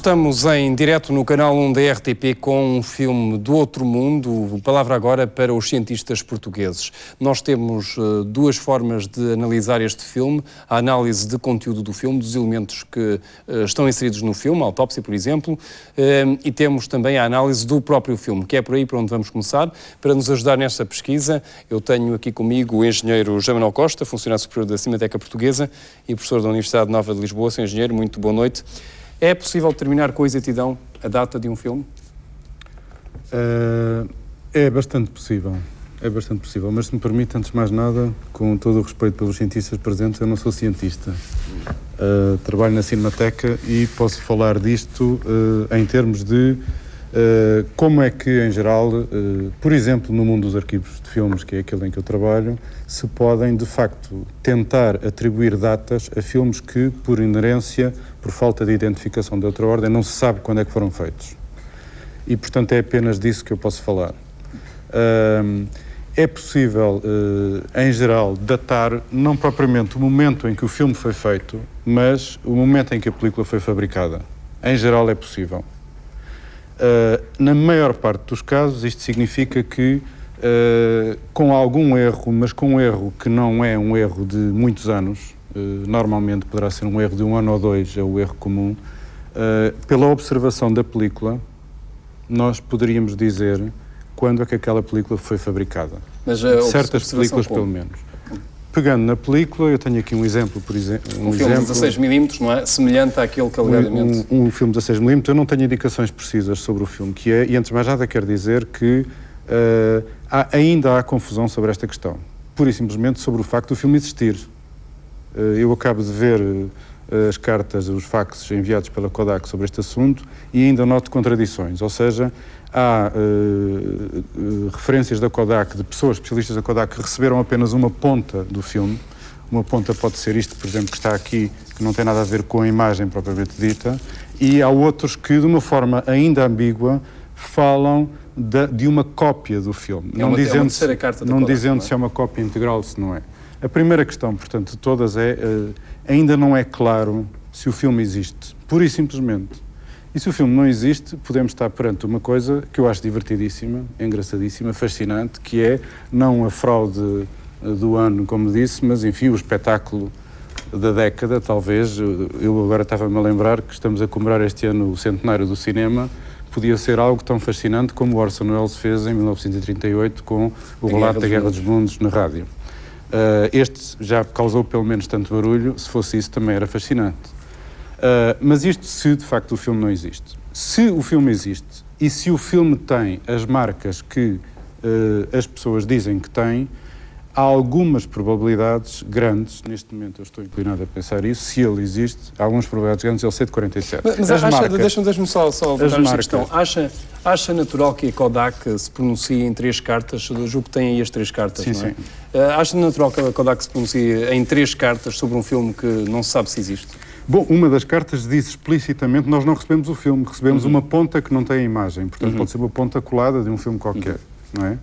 Estamos em direto no canal 1 da RTP com um filme do outro mundo, palavra agora para os cientistas portugueses. Nós temos duas formas de analisar este filme, a análise de conteúdo do filme, dos elementos que estão inseridos no filme, a autópsia, por exemplo, e temos também a análise do próprio filme, que é por aí para onde vamos começar. Para nos ajudar nesta pesquisa, eu tenho aqui comigo o engenheiro José Manuel Costa, funcionário superior da Cinemateca Portuguesa e professor da Universidade Nova de Lisboa. Sr. engenheiro, muito boa noite. É possível determinar com exatidão a data de um filme? É bastante possível, mas se me permite, antes de mais nada, com todo o respeito pelos cientistas presentes, eu não sou cientista. Trabalho na Cinemateca e posso falar disto em termos de como é que, em geral, por exemplo, no mundo dos arquivos de filmes, que é aquele em que eu trabalho, se podem, de facto, tentar atribuir datas a filmes que, por inerência, por falta de identificação de outra ordem, não se sabe quando é que foram feitos. E, portanto, é apenas disso que eu posso falar. É possível, em geral, datar, não propriamente o momento em que o filme foi feito, mas o momento em que a película foi fabricada. Em geral, é possível. Na maior parte dos casos, isto significa que, com algum erro, mas com um erro que não é um erro de muitos anos, normalmente poderá ser um erro de 1 ano ou 2, é o erro comum, pela observação da película, nós poderíamos dizer quando é que aquela película foi fabricada. Mas certas películas, pelo menos. Pegando na película, eu tenho aqui um exemplo, por exemplo... Um filme de 16mm, não é? Semelhante àquele que alegadamente... Um filme de 16mm, eu não tenho indicações precisas sobre o filme que é, e antes de mais nada quero dizer que ainda há confusão sobre esta questão. Pura e simplesmente sobre o facto do filme existir. Eu acabo de ver as cartas, os faxes enviados pela Kodak sobre este assunto e ainda noto contradições, ou seja, há referências da Kodak, de pessoas especialistas da Kodak, que receberam apenas uma ponta do filme. Uma ponta pode ser isto, por exemplo, que está aqui, que não tem nada a ver com a imagem propriamente dita, e há outros que, de uma forma ainda ambígua, falam de uma cópia do filme, não dizendo se é uma cópia integral, se não é. A primeira questão, portanto, de todas é, ainda não é claro se o filme existe, pura e simplesmente. E se o filme não existe, podemos estar perante uma coisa que eu acho divertidíssima, engraçadíssima, fascinante, que é não a fraude do ano, como disse, mas, enfim, o espetáculo da década, talvez. Eu agora estava-me a lembrar que estamos a comemorar este ano o centenário do cinema. Podia ser algo tão fascinante como o Orson Welles fez em 1938 com o relato da Guerra dos Mundos na rádio. Este já causou pelo menos tanto barulho, se fosse isso também era fascinante. Mas isto se de facto o filme não existe. Se o filme existe e se o filme tem as marcas que as pessoas dizem que tem, há algumas probabilidades grandes, neste momento eu estou inclinado a pensar isso, se ele existe, há algumas probabilidades grandes, ele ser de 47. Mas deixa-me só levantar esta questão. Acha natural que a Kodak se pronuncie em 3 cartas? Julgo que tem aí as 3 cartas, sim, não é? Sim. Acha natural que a Kodak se pronuncie em 3 cartas sobre um filme que não se sabe se existe? Bom, uma das cartas diz explicitamente, nós não recebemos o filme, recebemos uma ponta que não tem a imagem, portanto pode ser uma ponta colada de um filme qualquer, não é?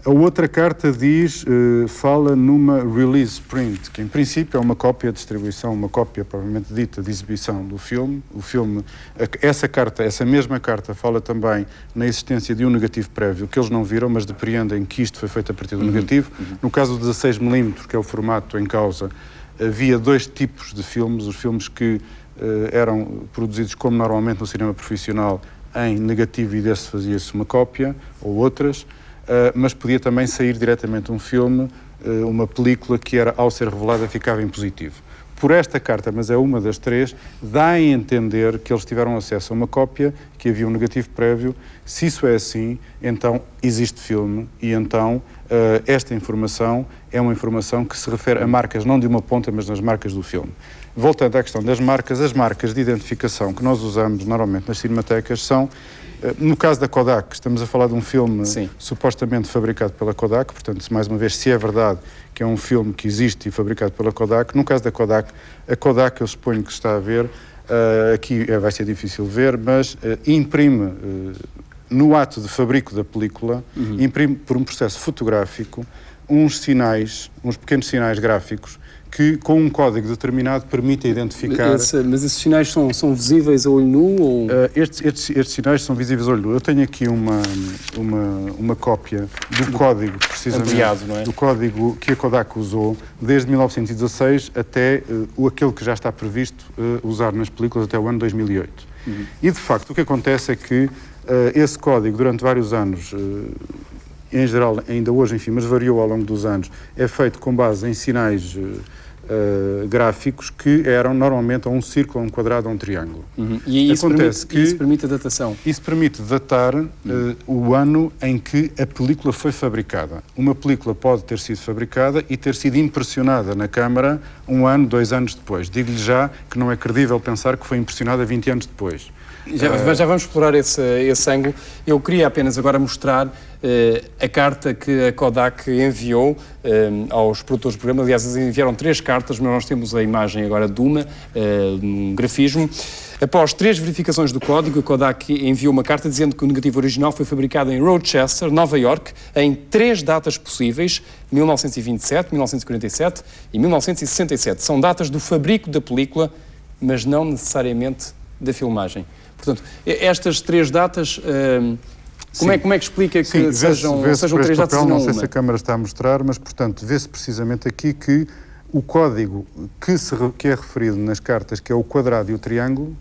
A outra carta diz, fala numa release print, que em princípio é uma cópia de distribuição, uma cópia provavelmente dita de exibição do filme. O filme, essa mesma carta fala também na existência de um negativo prévio, que eles não viram, mas depreendem que isto foi feito a partir do negativo. No caso do 16mm, que é o formato em causa, havia 2 tipos de filmes, os filmes que eram produzidos como normalmente no cinema profissional em negativo e desse fazia-se uma cópia, ou outras, mas podia também sair diretamente um filme, uma película que era, ao ser revelada, ficava em positivo. Por esta carta, mas é uma das 3, dá a entender que eles tiveram acesso a uma cópia, que havia um negativo prévio. Se isso é assim, então existe filme e então esta informação é uma informação que se refere a marcas não de uma ponta, mas nas marcas do filme. Voltando à questão das marcas, as marcas de identificação que nós usamos normalmente nas cinematecas são, no caso da Kodak, estamos a falar de um filme supostamente fabricado pela Kodak, portanto, mais uma vez, se é verdade que é um filme que existe e fabricado pela Kodak, no caso da Kodak, a Kodak, eu suponho que está a ver, aqui vai ser difícil ver, mas imprime, no ato de fabrico da película, imprime por um processo fotográfico uns pequenos sinais gráficos que com um código determinado permite identificar... Mas esses sinais são visíveis a olho nu? Ou... Estes sinais são visíveis a olho nu. Eu tenho aqui uma cópia do código, precisamente, ampliado, não é? do código que a Kodak usou desde 1916 até aquele que já está previsto usar nas películas até o ano 2008. E, de facto, o que acontece é que esse código, durante vários anos, em geral, ainda hoje, enfim, mas variou ao longo dos anos, é feito com base em sinais gráficos que eram normalmente a um círculo, a um quadrado, a um triângulo. E isso permite a datação? Isso permite datar o ano em que a película foi fabricada. Uma película pode ter sido fabricada e ter sido impressionada na câmara 1 ano, 2 anos depois. Digo-lhe já que não é credível pensar que foi impressionada 20 anos depois. Já vamos explorar esse ângulo. Eu queria apenas agora mostrar a carta que a Kodak enviou aos produtores do programa. Aliás, eles enviaram 3 cartas, mas nós temos a imagem agora de uma, um grafismo. Após 3 verificações do código, a Kodak enviou uma carta dizendo que o negativo original foi fabricado em Rochester, Nova York, em 3 datas possíveis, 1927, 1947 e 1967. São datas do fabrico da película, mas não necessariamente da filmagem. Portanto, estas 3 datas, como é que explica que sejam 3 datas e não uma? Não sei se a câmara está a mostrar, mas, portanto, vê-se precisamente aqui que o código que é referido nas cartas, que é o quadrado e o triângulo,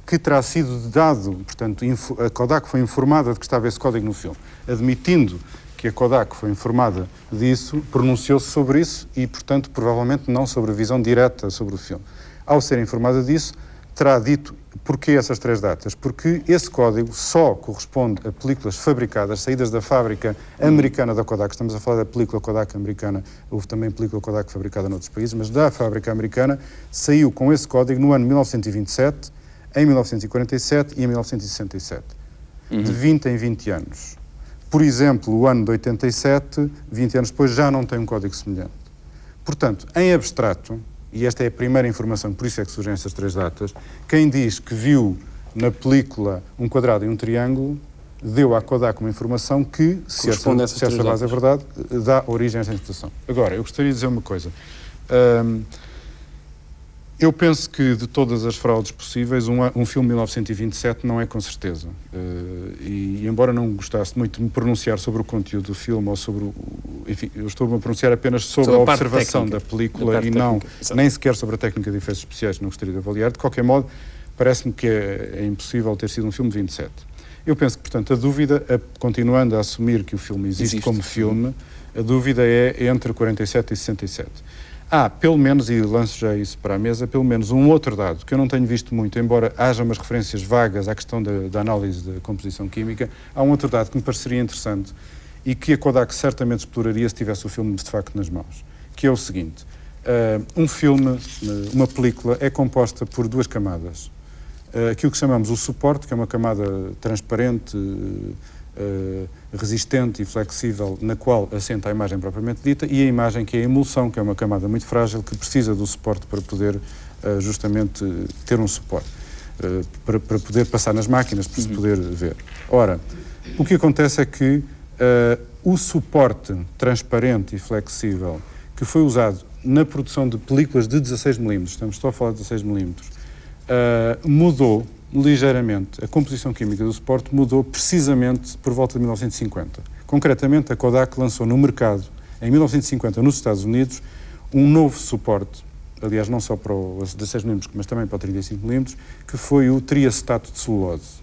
que terá sido dado, portanto, a Kodak foi informada de que estava esse código no filme. Admitindo que a Kodak foi informada disso, pronunciou-se sobre isso e, portanto, provavelmente não sobre a visão direta sobre o filme. Ao ser informada disso, terá dito porquê essas 3 datas. Porque esse código só corresponde a películas fabricadas, saídas da fábrica americana da Kodak. Estamos a falar da película Kodak americana, houve também película Kodak fabricada noutros países, mas da fábrica americana saiu com esse código no ano 1927, em 1947 e em 1967. De 20 em 20 anos. Por exemplo, o ano de 87, 20 anos depois, já não tem um código semelhante. Portanto, em abstrato, e esta é a primeira informação, por isso é que surgem estas 3 datas, quem diz que viu na película um quadrado e um triângulo, deu à Kodak uma informação que, se essa base é verdade, dá origem a esta interpretação. Agora, eu gostaria de dizer uma coisa. Eu penso que, de todas as fraudes possíveis, um filme de 1927 não é com certeza. E embora não gostasse muito de me pronunciar sobre o conteúdo do filme ou sobre enfim, eu estou-me a pronunciar apenas sobre a observação da película e não, nem sequer sobre a técnica de efeitos especiais, não gostaria de avaliar. De qualquer modo, parece-me que é impossível ter sido um filme de 27. Eu penso que, portanto, a dúvida, continuando a assumir que o filme existe como filme, a dúvida é entre 47 e 67. Pelo menos, e lanço já isso para a mesa, pelo menos um outro dado que eu não tenho visto muito, embora haja umas referências vagas à questão da análise da composição química, há um outro dado que me pareceria interessante e que a Kodak certamente exploraria se tivesse o filme de facto nas mãos, que é o seguinte: um filme, uma película, é composta por 2 camadas. Aquilo que chamamos o suporte, que é uma camada transparente, resistente e flexível, na qual assenta a imagem propriamente dita, e a imagem que é a emulsão, que é uma camada muito frágil, que precisa do suporte para poder justamente ter um suporte, para poder passar nas máquinas, para se poder ver. Ora, o que acontece é que o suporte transparente e flexível que foi usado na produção de películas de 16mm, estamos só a falar de 16mm, mudou ligeiramente. A composição química do suporte mudou precisamente por volta de 1950. Concretamente, a Kodak lançou no mercado, em 1950, nos Estados Unidos, um novo suporte, aliás, não só para os 16mm, mas também para o 35mm, que foi o triacetato de celulose.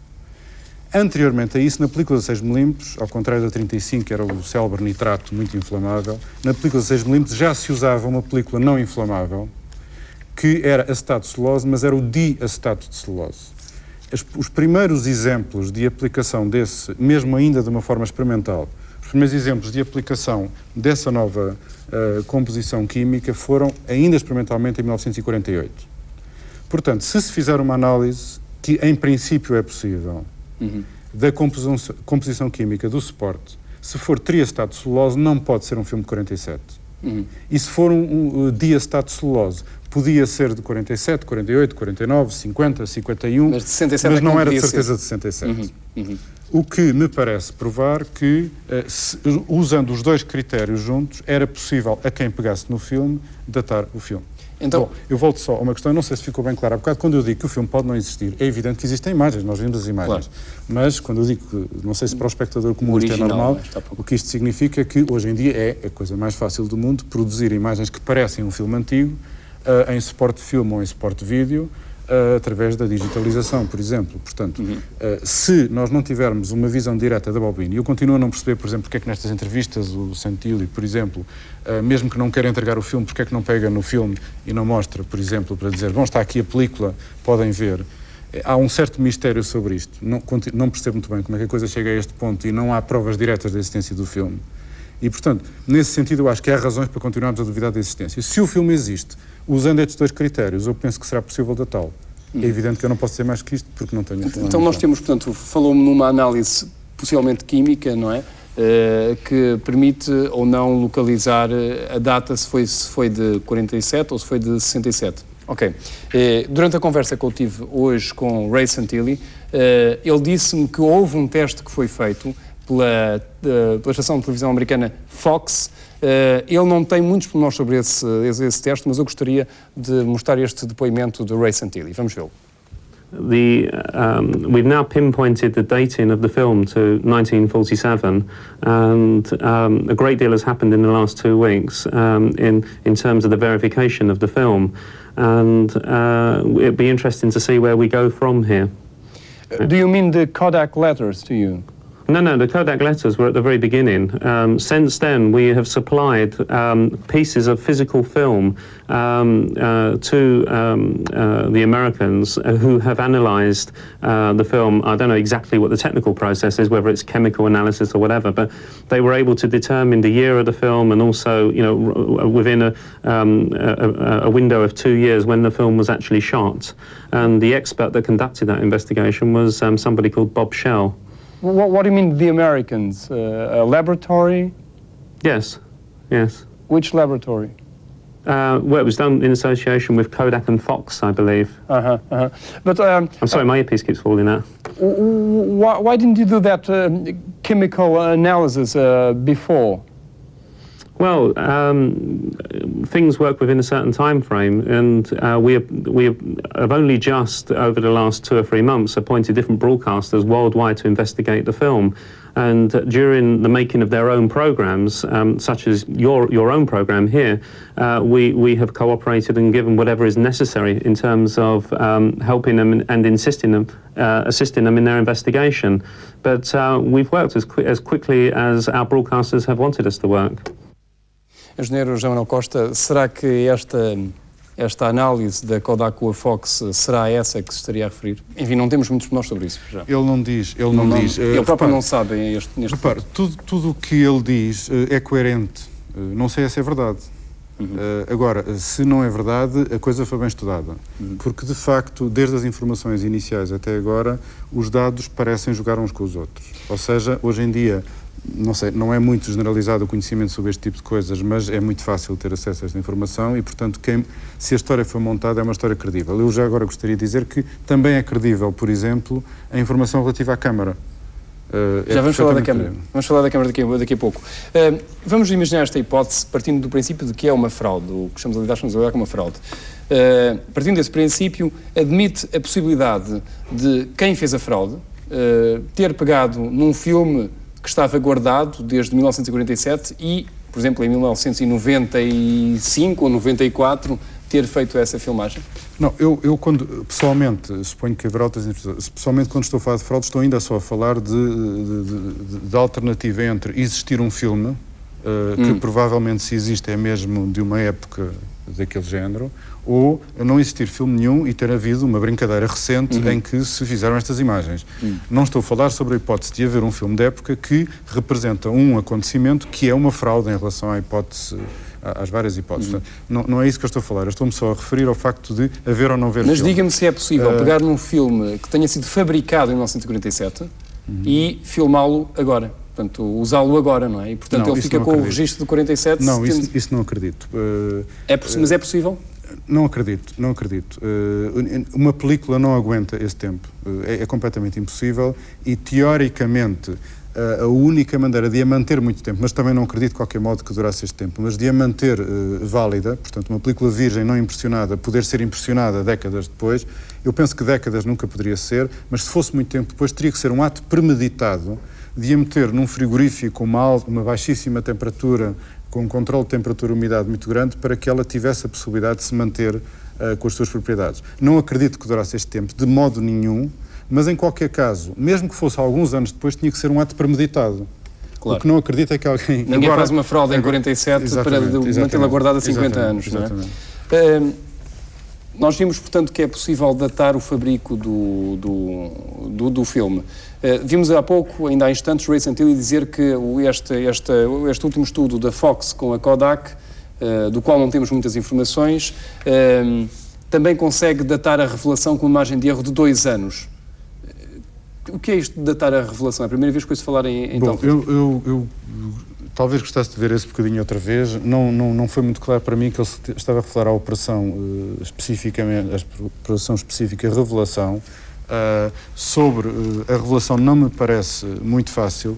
Anteriormente a isso, na película de 16mm, ao contrário da 35, que era o célebre nitrato muito inflamável, na película de 16mm já se usava uma película não inflamável, que era acetato de celulose, mas era o diacetato de celulose. Os primeiros exemplos de aplicação desse, mesmo ainda de uma forma experimental, os primeiros exemplos de aplicação dessa nova composição química foram ainda experimentalmente em 1948. Portanto, se fizer uma análise, que em princípio é possível, da composição química do suporte, se for triacetato de celulose, não pode ser um filme de 47. E se for um diacetato de celulose, podia ser de 47, 48, 49, 50, 51, mas, de 67 mas não era de certeza de 67. O que me parece provar que, usando os 2 critérios juntos, era possível, a quem pegasse no filme, datar o filme. Então, bom, eu volto só a uma questão, não sei se ficou bem claro. Há bocado, quando eu digo que o filme pode não existir, é evidente que existem imagens, nós vimos as imagens. Claro. Mas, quando eu digo que, não sei se para o espectador comum isto é normal, o que isto significa é que, hoje em dia, é a coisa mais fácil do mundo produzir imagens que parecem um filme antigo, em suporte de filme ou em suporte de vídeo, através da digitalização, por exemplo. Portanto, se nós não tivermos uma visão direta da bobina, e eu continuo a não perceber, por exemplo, porque é que nestas entrevistas o Santilli, por exemplo, mesmo que não queira entregar o filme, porque é que não pega no filme e não mostra, por exemplo, para dizer, bom, está aqui a película, podem ver. Há um certo mistério sobre isto. Não percebo muito bem como é que a coisa chega a este ponto e não há provas diretas da existência do filme. E, portanto, nesse sentido, eu acho que há razões para continuarmos a duvidar da existência. Se o filme existe, usando estes dois critérios, eu penso que será possível datá-lo. É evidente que eu não posso dizer mais que isto, porque não tenho... Então nós temos, portanto, falou-me numa análise possivelmente química, não é? Que permite ou não localizar a data, se foi de 47 ou se foi de 67. Ok. Durante a conversa que eu tive hoje com Ray Santilli, ele disse-me que houve um teste que foi feito pela estação de televisão americana Fox. Ele não tem muitos pormenores sobre esse teste, mas eu gostaria de mostrar este depoimento de Ray Santilli. Vamos vê-lo. We've now pinpointed the dating of the film to 1947, and a great deal has happened in the last 2 weeks in terms of the verification of the film, and it'd be interesting to see where we go from here. Do you mean the Kodak letters to you? No, the Kodak letters were at the very beginning. Since then, we have supplied pieces of physical film to the Americans who have analysed the film. I don't know exactly what the technical process is, whether it's chemical analysis or whatever, but they were able to determine the year of the film and also, you know, within a window of 2 years when the film was actually shot. And the expert that conducted that investigation was somebody called Bob Shell. What do you mean, the Americans? A laboratory? Yes. Which laboratory? Well, it was done in association with Kodak and Fox, I believe. But I'm sorry, my earpiece keeps falling out. Why didn't you do that chemical analysis before? Well, things work within a certain time frame, and we have only just, over the last 2 or 3 months, appointed different broadcasters worldwide to investigate the film. And during the making of their own programs, such as your own program here, we have cooperated and given whatever is necessary in terms of helping them and assisting them in their investigation. But we've worked as quickly as our broadcasters have wanted us to work. Engenheiro João Manuel Costa, será que esta análise da Kodak com a Fox será essa que se estaria a referir? Enfim, não temos muitos nós sobre isso já. Ele não diz. Ele próprio não sabe neste repare, tudo o que ele diz é coerente. Não sei se é verdade. Agora, se não é verdade, a coisa foi bem estudada. Porque, de facto, desde as informações iniciais até agora, os dados parecem jogar uns com os outros. Ou seja, hoje em dia, não sei, não é muito generalizado o conhecimento sobre este tipo de coisas, mas é muito fácil ter acesso a esta informação e, portanto, se a história foi montada, é uma história credível. Eu já agora gostaria de dizer que também é credível, por exemplo, a informação relativa à Câmara. Já vamos falar da Câmara. Vamos falar da Câmara daqui a pouco. Vamos imaginar esta hipótese partindo do princípio de que é uma fraude, o que estamos a lidar com uma fraude. Partindo desse princípio, admite a possibilidade de quem fez a fraude ter pegado num filme que estava guardado desde 1947 e, por exemplo, em 1995 ou 94, ter feito essa filmagem? Não, eu quando, pessoalmente, suponho que haverá outras interpretações, pessoalmente quando estou a falar de fraude, estou ainda só a falar de alternativa entre existir um filme, que provavelmente se existe é mesmo de uma época daquele género, ou não existir filme nenhum e ter havido uma brincadeira recente em que se fizeram estas imagens. Não estou a falar sobre a hipótese de haver um filme de época que representa um acontecimento que é uma fraude em relação à hipótese, às várias hipóteses. Portanto, não é isso que eu estou a falar. Eu estou-me só a referir ao facto de haver ou não haver Mas filme. diga-me se é possível pegar num filme que tenha sido fabricado em 1947 e filmá-lo agora. Portanto, usá-lo agora, não é? E, portanto, não, ele fica com o registro de 47. Não, isso não acredito. Mas é possível? Não acredito. Uma película não aguenta esse tempo. É completamente impossível e, teoricamente, a única maneira de a manter muito tempo, mas também não acredito de qualquer modo que durasse este tempo, mas de a manter válida, portanto, uma película virgem não impressionada, poder ser impressionada décadas depois, eu penso que décadas nunca poderia ser, mas se fosse muito tempo depois, teria que ser um ato premeditado de a meter num frigorífico com uma baixíssima temperatura, com um controle de temperatura e umidade muito grande, para que ela tivesse a possibilidade de se manter com as suas propriedades. Não acredito que durasse este tempo, de modo nenhum, mas em qualquer caso, mesmo que fosse alguns anos depois, tinha que ser um ato premeditado. Claro. O que não acredito é que alguém... Ninguém faz uma fraude em 47 para mantê-la guardada 50 anos, não é? Nós vimos, portanto, que é possível datar o fabrico do filme. Vimos há pouco, ainda há instantes, Ray Santilli dizer que este último estudo da Fox com a Kodak, do qual não temos muitas informações, também consegue datar a revelação com uma margem de erro de 2 anos. O que é isto de datar a revelação? É a primeira vez que ouço falar em Bom, eu talvez gostasse de ver esse bocadinho outra vez. Não foi muito claro para mim que ele estava a referir à operação especificamente, a operação específica revelação. Sobre a revelação não me parece muito fácil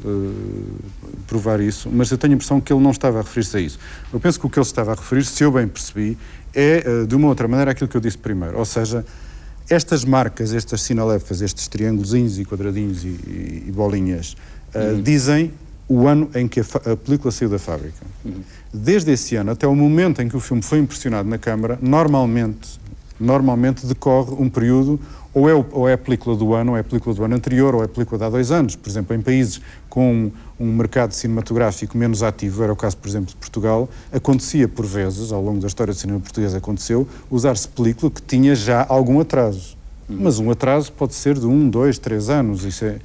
provar isso, mas eu tenho a impressão que ele não estava a referir-se a isso. Eu penso que o que ele estava a referir, se eu bem percebi, é de uma outra maneira aquilo que eu disse primeiro, ou seja, estas marcas, estas sinalefas, estes triângulozinhos e quadradinhos e bolinhas, dizem o ano em que a película saiu da fábrica. Desde esse ano até o momento em que o filme foi impressionado na Câmara, normalmente decorre um período, ou é a película do ano, ou é a película do ano anterior, ou é a película de há 2 anos. Por exemplo, em países com um mercado cinematográfico menos ativo, era o caso, por exemplo, de Portugal, acontecia por vezes, ao longo da história do cinema português aconteceu, usar-se película que tinha já algum atraso. Mas um atraso pode ser de 1, 2, 3 anos, isso é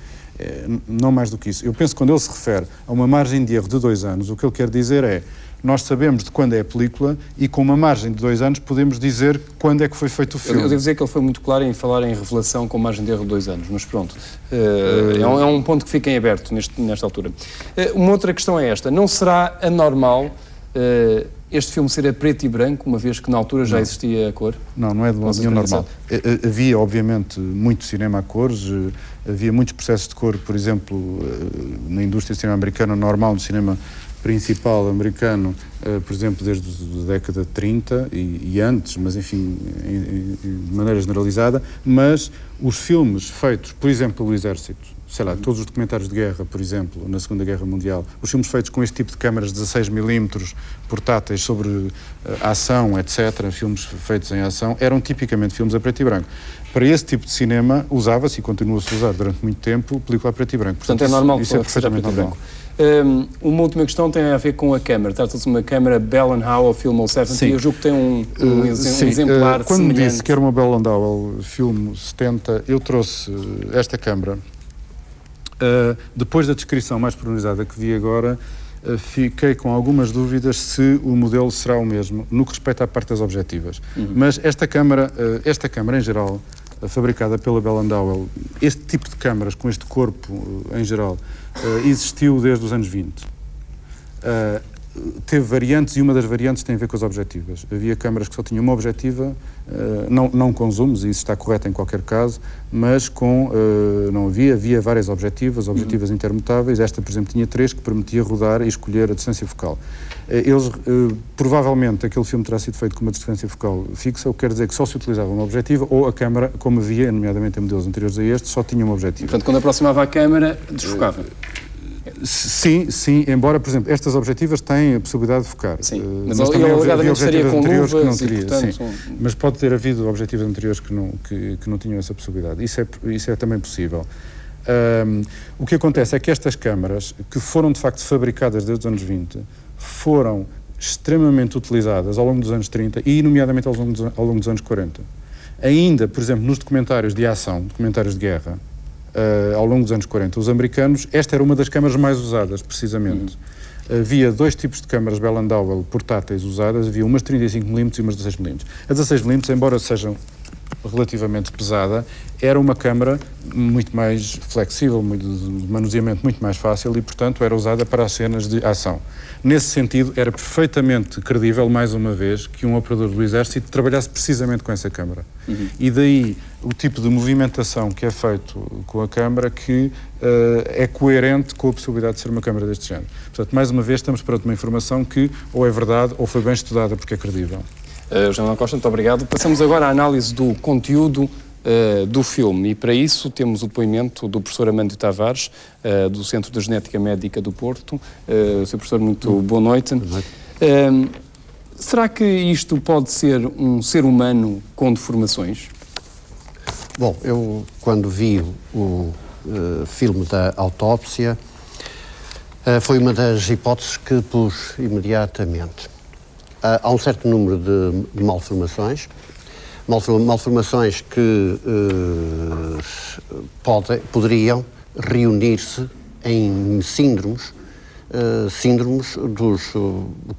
não mais do que isso. Eu penso que quando ele se refere a uma margem de erro de 2 anos, o que ele quer dizer é, nós sabemos de quando é a película e com uma margem de 2 anos podemos dizer quando é que foi feito o filme. Eu devo dizer que ele foi muito claro em falar em revelação com margem de erro de 2 anos, mas pronto, é um ponto que fica em aberto nesta altura. Uma outra questão é esta, não será anormal este filme ser a preto e branco, uma vez que na altura já existia a cor? Não é de modo nenhum normal. Havia, obviamente, muito cinema a cores, havia muitos processos de cor, por exemplo, na indústria do cinema americana, normal, no cinema principal americano, por exemplo, desde a década de 30 e antes, mas enfim, de maneira generalizada, mas os filmes feitos, por exemplo, pelo Exército, sei lá, todos os documentários de guerra, por exemplo, na Segunda Guerra Mundial, os filmes feitos com este tipo de câmaras 16mm portáteis sobre ação, etc., filmes feitos em ação, eram tipicamente filmes a preto e branco. Para esse tipo de cinema, usava-se e continua-se a usar durante muito tempo película a preto e branco. Portanto, é normal que seja perfeitamente preto e branco. Uma última questão tem a ver com a câmara. Trata-se de uma câmara Bell & Howell Film 70. Sim. Eu julgo que tem um exemplar quando semelhante. disse que era uma Bell & Howell Film 70, eu trouxe esta câmara. Depois da descrição mais pormenorizada que vi agora, fiquei com algumas dúvidas se o modelo será o mesmo, no que respeita à parte das objetivas. Mas esta câmara em geral, fabricada pela Bell & Howell, este tipo de câmaras com este corpo em geral, existiu desde os anos 20. Teve variantes e uma das variantes tem a ver com as objetivas. Havia câmaras que só tinham uma objetiva, não com zooms, e isso está correto em qualquer caso, mas não havia várias objetivas intermutáveis. Esta, por exemplo, tinha 3 que permitia rodar e escolher a distância focal. Provavelmente aquele filme terá sido feito com uma distância focal fixa, o que quer dizer que só se utilizava uma objetiva, ou a câmara, como havia, nomeadamente em modelos anteriores a este, só tinha uma objetiva. Portanto, quando aproximava a câmara, desfocava. Sim, embora, por exemplo, estas objetivas têm a possibilidade de focar. Sim, mas também havia objetivas anteriores que não teria. Portanto, sim. Mas pode ter havido objetivas anteriores que não tinham essa possibilidade. Isso é também possível. O que acontece é que estas câmaras, que foram de facto fabricadas desde os anos 20, foram extremamente utilizadas ao longo dos anos 30 e, nomeadamente, ao longo dos anos 40. Ainda, por exemplo, nos documentários de ação, documentários de guerra, ao longo dos anos 40, os americanos, esta era uma das câmaras mais usadas, precisamente. Havia 2 tipos de câmaras Bell & Howell portáteis usadas, havia umas 35mm e umas 16mm. As 16mm, embora sejam relativamente pesada, era uma câmara muito mais flexível, de manuseamento muito mais fácil e, portanto, era usada para as cenas de ação. Nesse sentido, era perfeitamente credível, mais uma vez, que um operador do Exército trabalhasse precisamente com essa câmara. E daí o tipo de movimentação que é feito com a câmara que é coerente com a possibilidade de ser uma câmara deste género. Portanto, mais uma vez, estamos perante uma informação que ou é verdade ou foi bem estudada porque é credível. General Costa, muito obrigado. Passamos agora à análise do conteúdo do filme e para isso temos o depoimento do professor Amândio Tavares, do Centro de Genética Médica do Porto. Sr. Professor, muito boa noite. Boa noite. Será que isto pode ser um ser humano com deformações? Bom, eu quando vi o filme da autópsia, foi uma das hipóteses que pus imediatamente. Há um certo número de malformações que poderiam reunir-se em síndromes dos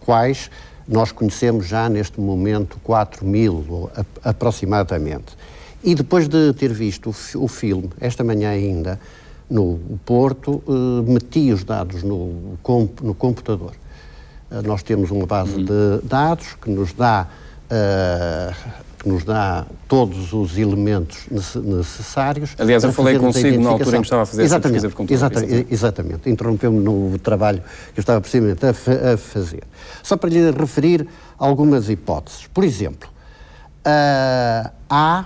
quais nós conhecemos já neste momento 4.000 aproximadamente. E depois de ter visto o filme, esta manhã ainda, no Porto, meti os dados no computador. Nós temos uma base de dados que nos dá todos os elementos necessários. Aliás, eu falei consigo na altura em que estava a fazer essa pesquisa por computador. Exatamente. Interrompeu-me no trabalho que eu estava precisamente a fazer. Só para lhe referir algumas hipóteses. Por exemplo, há,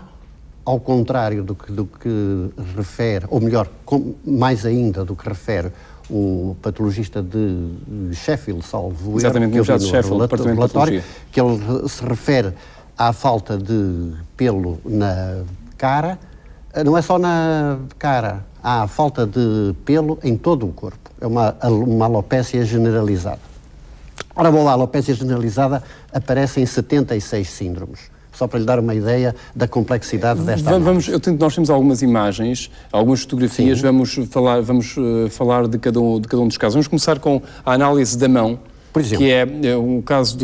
ao contrário do que refere, ou melhor, mais ainda do que refere o patologista de Sheffield, salvo erro, exatamente, no relatório, que ele se refere à falta de pelo na cara. Não é só na cara, há falta de pelo em todo o corpo. É uma alopécia generalizada. Ora, bom, a alopécia generalizada aparece em 76 síndromes. Só para lhe dar uma ideia da complexidade desta análise. Nós temos algumas imagens, algumas fotografias. Sim. Vamos falar de cada um dos casos. Vamos começar com a análise da mão, por exemplo, que é o caso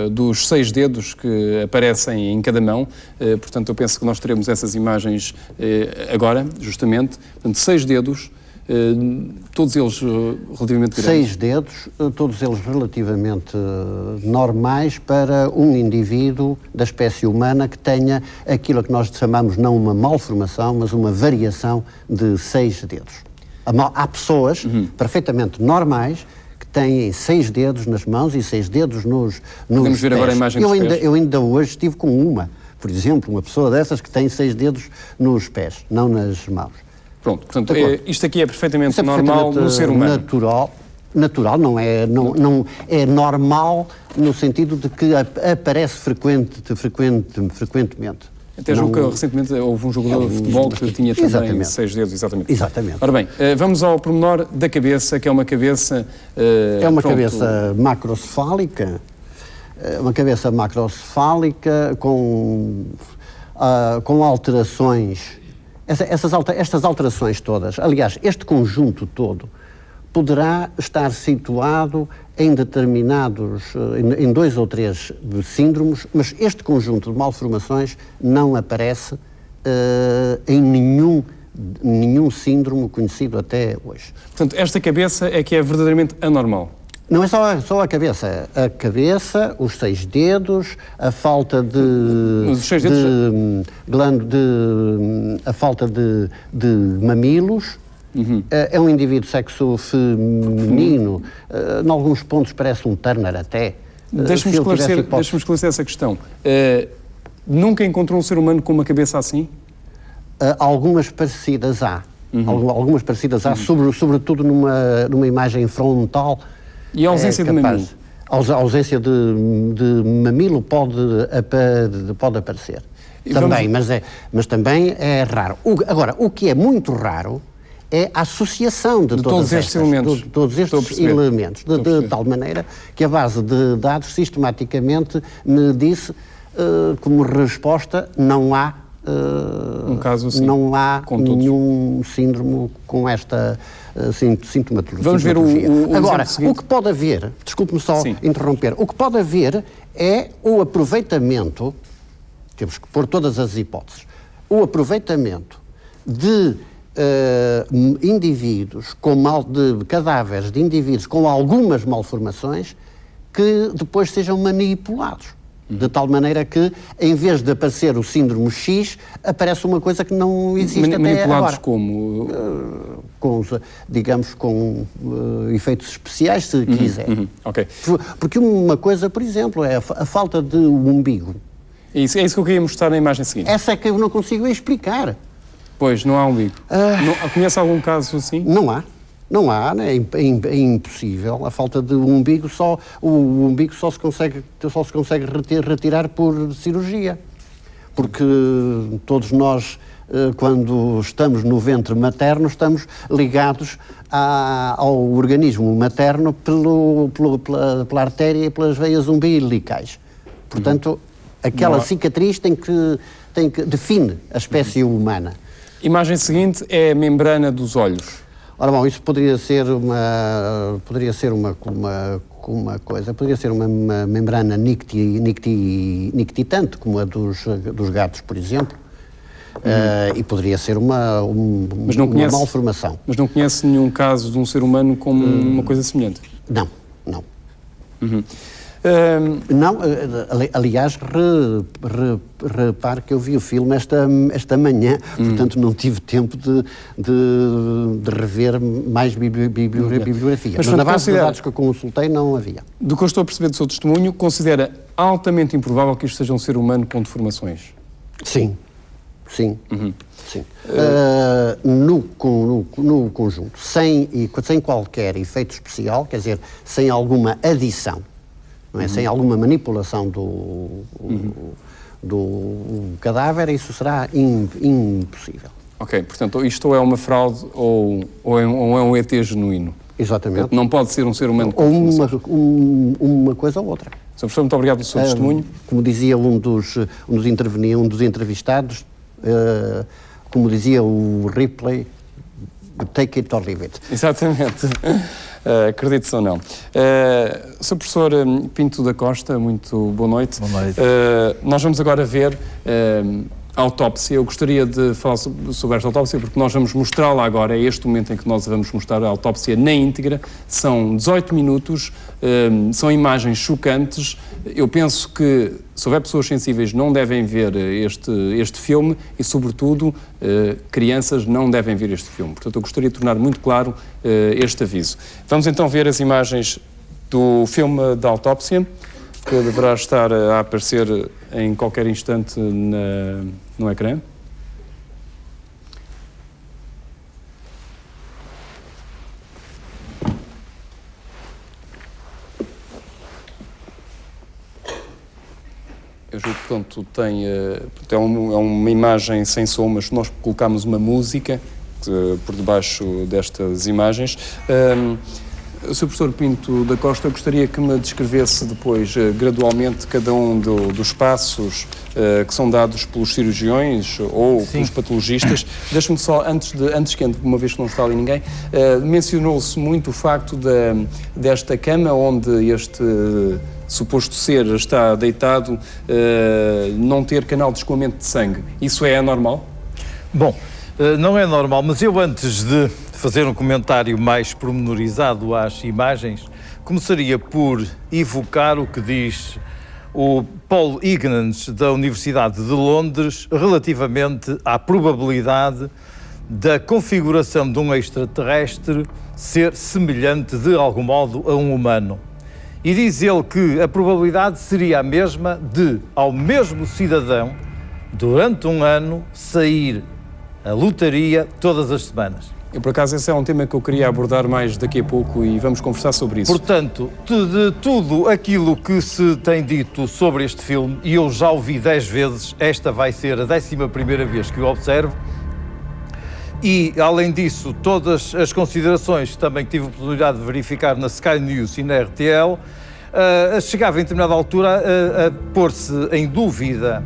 dos 6 dedos que aparecem em cada mão. Portanto, eu penso que nós teremos essas imagens agora, justamente. Portanto, 6 dedos. Todos eles relativamente grandes. 6 dedos, todos eles relativamente normais para um indivíduo da espécie humana que tenha aquilo que nós chamamos não uma malformação, mas uma variação de 6 dedos. Há pessoas perfeitamente normais que têm 6 dedos nas mãos e 6 dedos nos Podemos ver pés. Agora a imagem dos pés? Eu ainda hoje estive com uma, por exemplo, uma pessoa dessas que tem 6 dedos nos pés, não nas mãos. Pronto, portanto, isto aqui é perfeitamente normal no ser humano. Natural, não é normal no sentido de que aparece frequentemente. Até julgo que recentemente houve um jogador de futebol que tinha também 6 dedos, exatamente. Ora bem, vamos ao pormenor da cabeça, que é uma cabeça... cabeça macrocefálica, com alterações... Estas alterações todas, aliás, este conjunto todo, poderá estar situado em determinados, em 2 ou 3 síndromes, mas este conjunto de malformações não aparece em nenhum síndrome conhecido até hoje. Portanto, esta cabeça é que é verdadeiramente anormal. Não é só a cabeça. A cabeça, os 6 dedos, a falta de... Mas os 6 dedos... a falta de mamilos. É um indivíduo de sexo feminino. Em alguns pontos parece um Turner até. Deixe-me esclarecer essa questão. Nunca encontrou um ser humano com uma cabeça assim? Algumas parecidas há. Algumas parecidas há, sobretudo numa imagem frontal. E a ausência de mamilo? A ausência de mamilo pode aparecer. Também, mas também é raro. Agora, o que é muito raro é a associação de todos estes elementos. De tal maneira que a base de dados sistematicamente me disse como resposta não há um caso assim, não há nenhum síndrome com esta sintomatologia. Vamos ver o Agora, o que pode haver, desculpe-me só interromper, o que pode haver é o aproveitamento temos que pôr todas as hipóteses. O aproveitamento de indivíduos, de cadáveres de indivíduos com algumas malformações que depois sejam manipulados. De tal maneira que, em vez de aparecer o síndrome X, aparece uma coisa que não existe até agora. Manipulados como? Digamos, com efeitos especiais, se quiser. Ok. Porque uma coisa, por exemplo, é a falta de umbigo. É isso que eu queria mostrar na imagem seguinte. Essa é que eu não consigo explicar. Pois, não há umbigo. Conhece algum caso assim? Não há. Não há, né? É impossível. A falta de umbigo o umbigo só se consegue retirar por cirurgia. Porque todos nós, quando estamos no ventre materno, estamos ligados ao organismo materno pela artéria e pelas veias umbilicais. Portanto, aquela cicatriz define a espécie humana. Imagem seguinte é a membrana dos olhos. Ora bom, isso poderia ser uma membrana nictitante, como a dos gatos, por exemplo, e poderia ser uma malformação. Mas não conhece nenhum caso de um ser humano com uma coisa semelhante? Não. Não, aliás, repare que eu vi o filme esta manhã, portanto não tive tempo de rever mais bibliografia. Mas na base de dados que eu consultei não havia. Do que eu estou a perceber do seu testemunho, considera altamente improvável que isto seja um ser humano com deformações? Sim. No conjunto, sem qualquer efeito especial, quer dizer, sem alguma adição, não é? Sem alguma manipulação do cadáver, isso será impossível. Ok, portanto, isto é uma fraude ou é um ET genuíno? Exatamente. Portanto, não pode ser um ser humano com uma coisa ou outra. Sr. Professor, muito obrigado pelo seu testemunho. Como dizia um dos entrevistados, como dizia o Ripley, take it or leave it. Exatamente. Acredite-se ou não. Sr. Professor Pinto da Costa, muito boa noite. Boa noite. Nós vamos agora ver a autópsia. Eu gostaria de falar sobre esta autópsia porque nós vamos mostrá-la agora. É este momento em que nós vamos mostrar a autópsia na íntegra. São 18 minutos, são imagens chocantes. Eu penso que, se houver pessoas sensíveis, não devem ver este filme e, sobretudo, crianças não devem ver este filme. Portanto, eu gostaria de tornar muito claro este aviso. Vamos então ver as imagens do filme da autópsia, que deverá estar a aparecer em qualquer instante no ecrã. Eu julgo que, portanto, é uma imagem sem som, mas nós colocamos uma música por debaixo destas imagens. Sr. Professor Pinto da Costa, eu gostaria que me descrevesse depois, gradualmente, cada um dos passos que são dados pelos cirurgiões ou pelos patologistas. Deixe-me só, antes que entre, uma vez que não está ali ninguém, mencionou-se muito o facto desta cama onde este suposto ser está deitado, não ter canal de escoamento de sangue. Isso é anormal? Bom, não é normal, mas eu, antes de fazer um comentário mais pormenorizado às imagens, começaria por evocar o que diz o Paul Higgins, da Universidade de Londres, relativamente à probabilidade da configuração de um extraterrestre ser semelhante, de algum modo, a um humano. E diz ele que a probabilidade seria a mesma de, ao mesmo cidadão, durante um ano, sair a lotaria todas as semanas. Eu, por acaso, esse é um tema que eu queria abordar mais daqui a pouco e vamos conversar sobre isso. Portanto, de tudo aquilo que se tem dito sobre este filme, e eu já o vi 10 vezes, esta vai ser a 11ª vez que o observo, e, além disso, todas as considerações também que tive a oportunidade de verificar na Sky News e na RTL, chegava em determinada altura a pôr-se em dúvida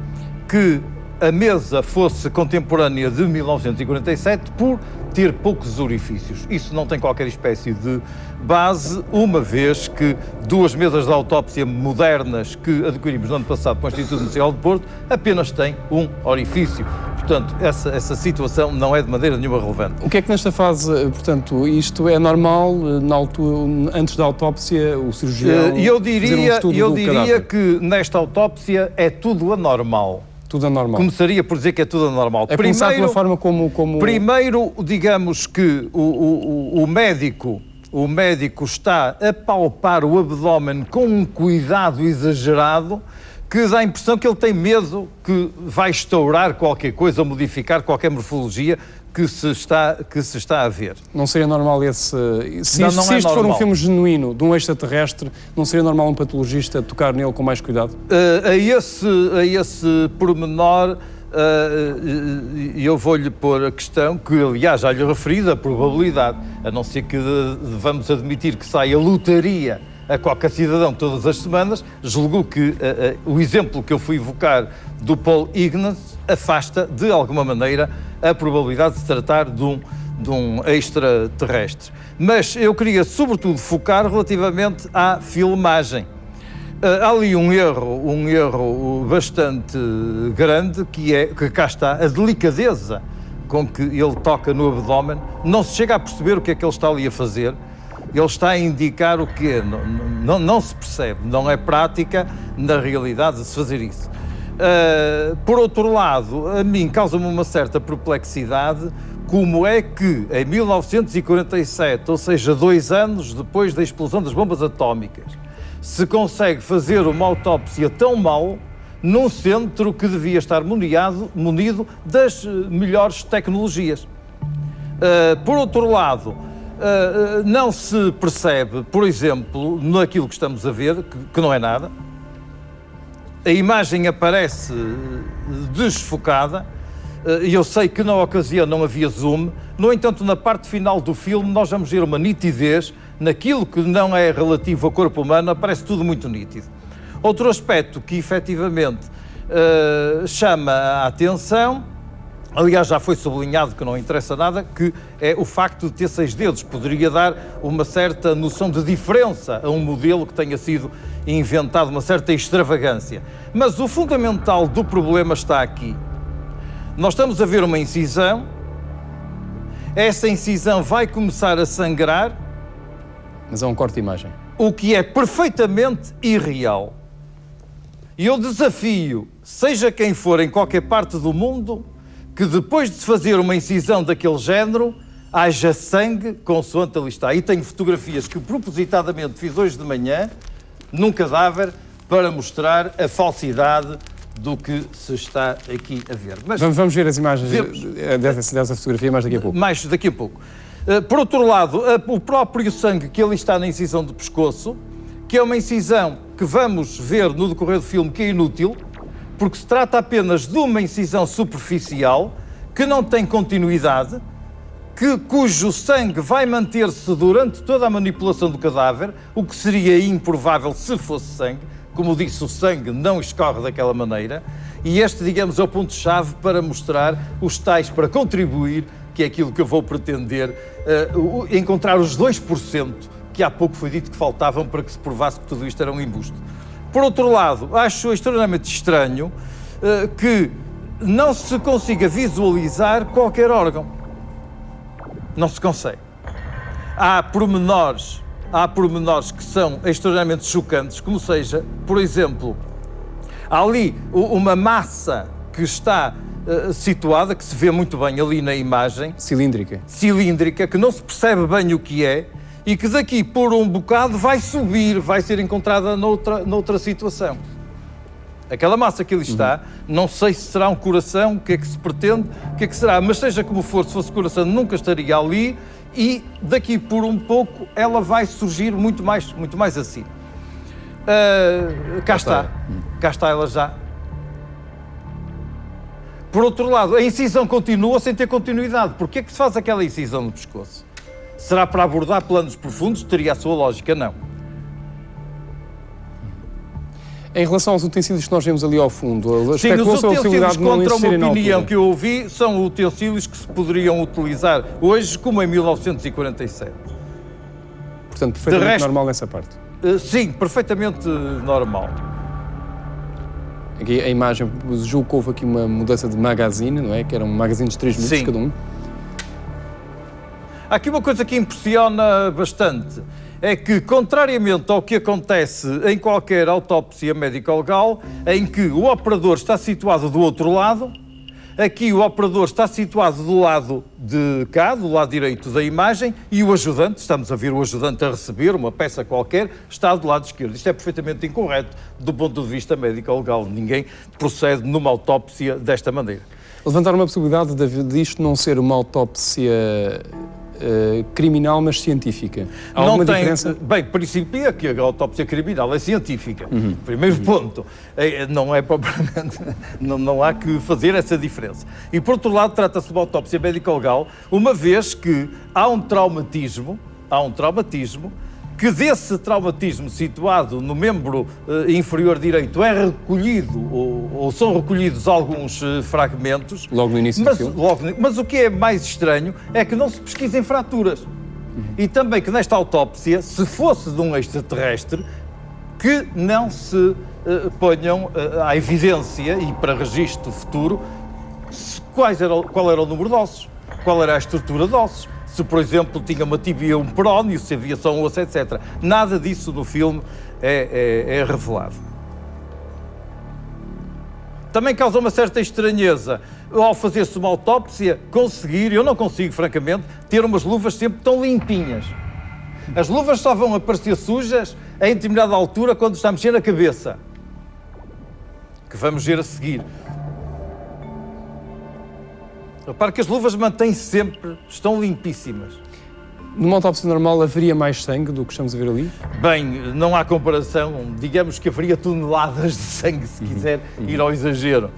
que a mesa fosse contemporânea de 1947 por ter poucos orifícios. Isso não tem qualquer espécie de base, uma vez que 2 mesas de autópsia modernas que adquirimos no ano passado para o Instituto Nacional de Porto apenas têm um orifício. Portanto, essa situação não é de maneira nenhuma relevante. O que é que nesta fase, portanto, isto é normal, na altura, antes da autópsia, o cirurgião eu fazer um estudo do diria cadáver? que nesta autópsia é tudo anormal. Tudo anormal. Começaria por dizer que é tudo anormal. É começar pela forma como... Primeiro, digamos que o médico está a palpar o abdômen com um cuidado exagerado que dá a impressão que ele tem medo que vai estourar qualquer coisa ou modificar qualquer morfologia que se está a ver. Não seria normal esse... Se Não isto é for um normal. filme genuíno de um extraterrestre, não seria normal um patologista tocar nele com mais cuidado? A esse pormenor, eu vou-lhe pôr a questão que, aliás, já lhe referi da probabilidade, a não ser que vamos admitir que saia lotaria a qualquer cidadão todas as semanas, julgo que o exemplo que eu fui evocar do Paul Higgins afasta, de alguma maneira, a probabilidade de se tratar de um extraterrestre. Mas eu queria, sobretudo, focar relativamente à filmagem. Há ali um erro bastante grande, que cá está a delicadeza com que ele toca no abdômen. Não se chega a perceber o que é que ele está ali a fazer. Ele está a indicar o quê? Não se percebe, não é prática, na realidade, de se fazer isso. Por outro lado, a mim causa-me uma certa perplexidade como é que, em 1947, ou seja, 2 anos depois da explosão das bombas atómicas, se consegue fazer uma autópsia tão mal num centro que devia estar munido das melhores tecnologias. Por outro lado, não se percebe, por exemplo, naquilo que estamos a ver, que não é nada. A imagem aparece desfocada, e eu sei que na ocasião não havia zoom, no entanto, na parte final do filme nós vamos ver uma nitidez, naquilo que não é relativo ao corpo humano, aparece tudo muito nítido. Outro aspecto que efetivamente chama a atenção, aliás já foi sublinhado que não interessa nada, que é o facto de ter 6 dedos. Poderia dar uma certa noção de diferença a um modelo que tenha sido inventado, uma certa extravagância. Mas o fundamental do problema está aqui. Nós estamos a ver uma incisão, essa incisão vai começar a sangrar. Mas é um corte de imagem. O que é perfeitamente irreal. E eu desafio, seja quem for em qualquer parte do mundo, que depois de se fazer uma incisão daquele género, haja sangue consoante ali está. E tenho fotografias que propositadamente fiz hoje de manhã, num cadáver, para mostrar a falsidade do que se está aqui a ver. Mas vamos ver as imagens dessa fotografia mais daqui a pouco. Mais daqui a pouco. Por outro lado, o próprio sangue que ali está na incisão do pescoço, que é uma incisão que vamos ver no decorrer do filme que é inútil, porque se trata apenas de uma incisão superficial, que não tem continuidade, cujo sangue vai manter-se durante toda a manipulação do cadáver, o que seria improvável se fosse sangue. Como disse, o sangue não escorre daquela maneira, e este, digamos, é o ponto-chave para mostrar os tais, para contribuir, que é aquilo que eu vou pretender, encontrar os 2% que há pouco foi dito que faltavam para que se provasse que tudo isto era um embuste. Por outro lado, acho extremamente estranho que não se consiga visualizar qualquer órgão. Não se consegue. Há pormenores que são extremamente chocantes, como seja, por exemplo, há ali uma massa que está situada, que se vê muito bem ali na imagem. Cilíndrica, que não se percebe bem o que é, e que daqui por um bocado vai subir, vai ser encontrada noutra situação. Aquela massa que ali está, não sei se será um coração, o que é que se pretende, o que é que será, mas seja como for, se fosse coração nunca estaria ali, e daqui por um pouco ela vai surgir muito mais assim. Cá está ela já. Por outro lado, a incisão continua sem ter continuidade. Porquê é que se faz aquela incisão no pescoço? Será para abordar planos profundos? Teria a sua lógica, não. Em relação aos utensílios que nós vemos ali ao fundo, Sim, os especulou-se a possibilidade utensílios, de não contra uma existirem na opinião altura. que eu ouvi, são utensílios que se poderiam utilizar hoje como em 1947. Portanto, perfeitamente resto- normal nessa parte. Sim, perfeitamente normal. Aqui a imagem, julgo que houve aqui uma mudança de magazine, não é? Que era um magazine de 3 minutos Sim. cada um. Há aqui uma coisa que impressiona bastante, é que, contrariamente ao que acontece em qualquer autópsia médico-legal, em que o operador está situado do outro lado, aqui o operador está situado do lado de cá, do lado direito da imagem, e o ajudante, estamos a ver o ajudante a receber uma peça qualquer, está do lado esquerdo. Isto é perfeitamente incorreto do ponto de vista médico-legal. Ninguém procede numa autópsia desta maneira. Levantar uma possibilidade de isto não ser uma autópsia criminal, mas científica. Há alguma diferença? Bem, princípio que a autópsia criminal é científica. Primeiro ponto. Não é propriamente... Não há que fazer essa diferença. E, por outro lado, trata-se de uma autópsia médico-legal, uma vez que há um traumatismo, que desse traumatismo situado no membro inferior direito é recolhido, ou são recolhidos alguns fragmentos. Logo no início do filme. Mas o que é mais estranho é que não se pesquisem fraturas. E também que nesta autópsia, se fosse de um extraterrestre, que não se ponham à evidência e para registro futuro qual era o número de ossos, qual era a estrutura de ossos. Se, por exemplo, tinha uma tíbia, um perónio, se havia só um osso, etc. Nada disso no filme é revelado. Também causa uma certa estranheza ao fazer-se uma autópsia, eu não consigo, francamente, ter umas luvas sempre tão limpinhas. As luvas só vão aparecer sujas em determinada altura quando está a mexer na cabeça, que vamos ver a seguir. Repare que as luvas mantêm-se sempre, estão limpíssimas. Numa autópsia normal haveria mais sangue do que estamos a ver ali? Bem, não há comparação. Digamos que haveria toneladas de sangue, se quiser ir ao exagero.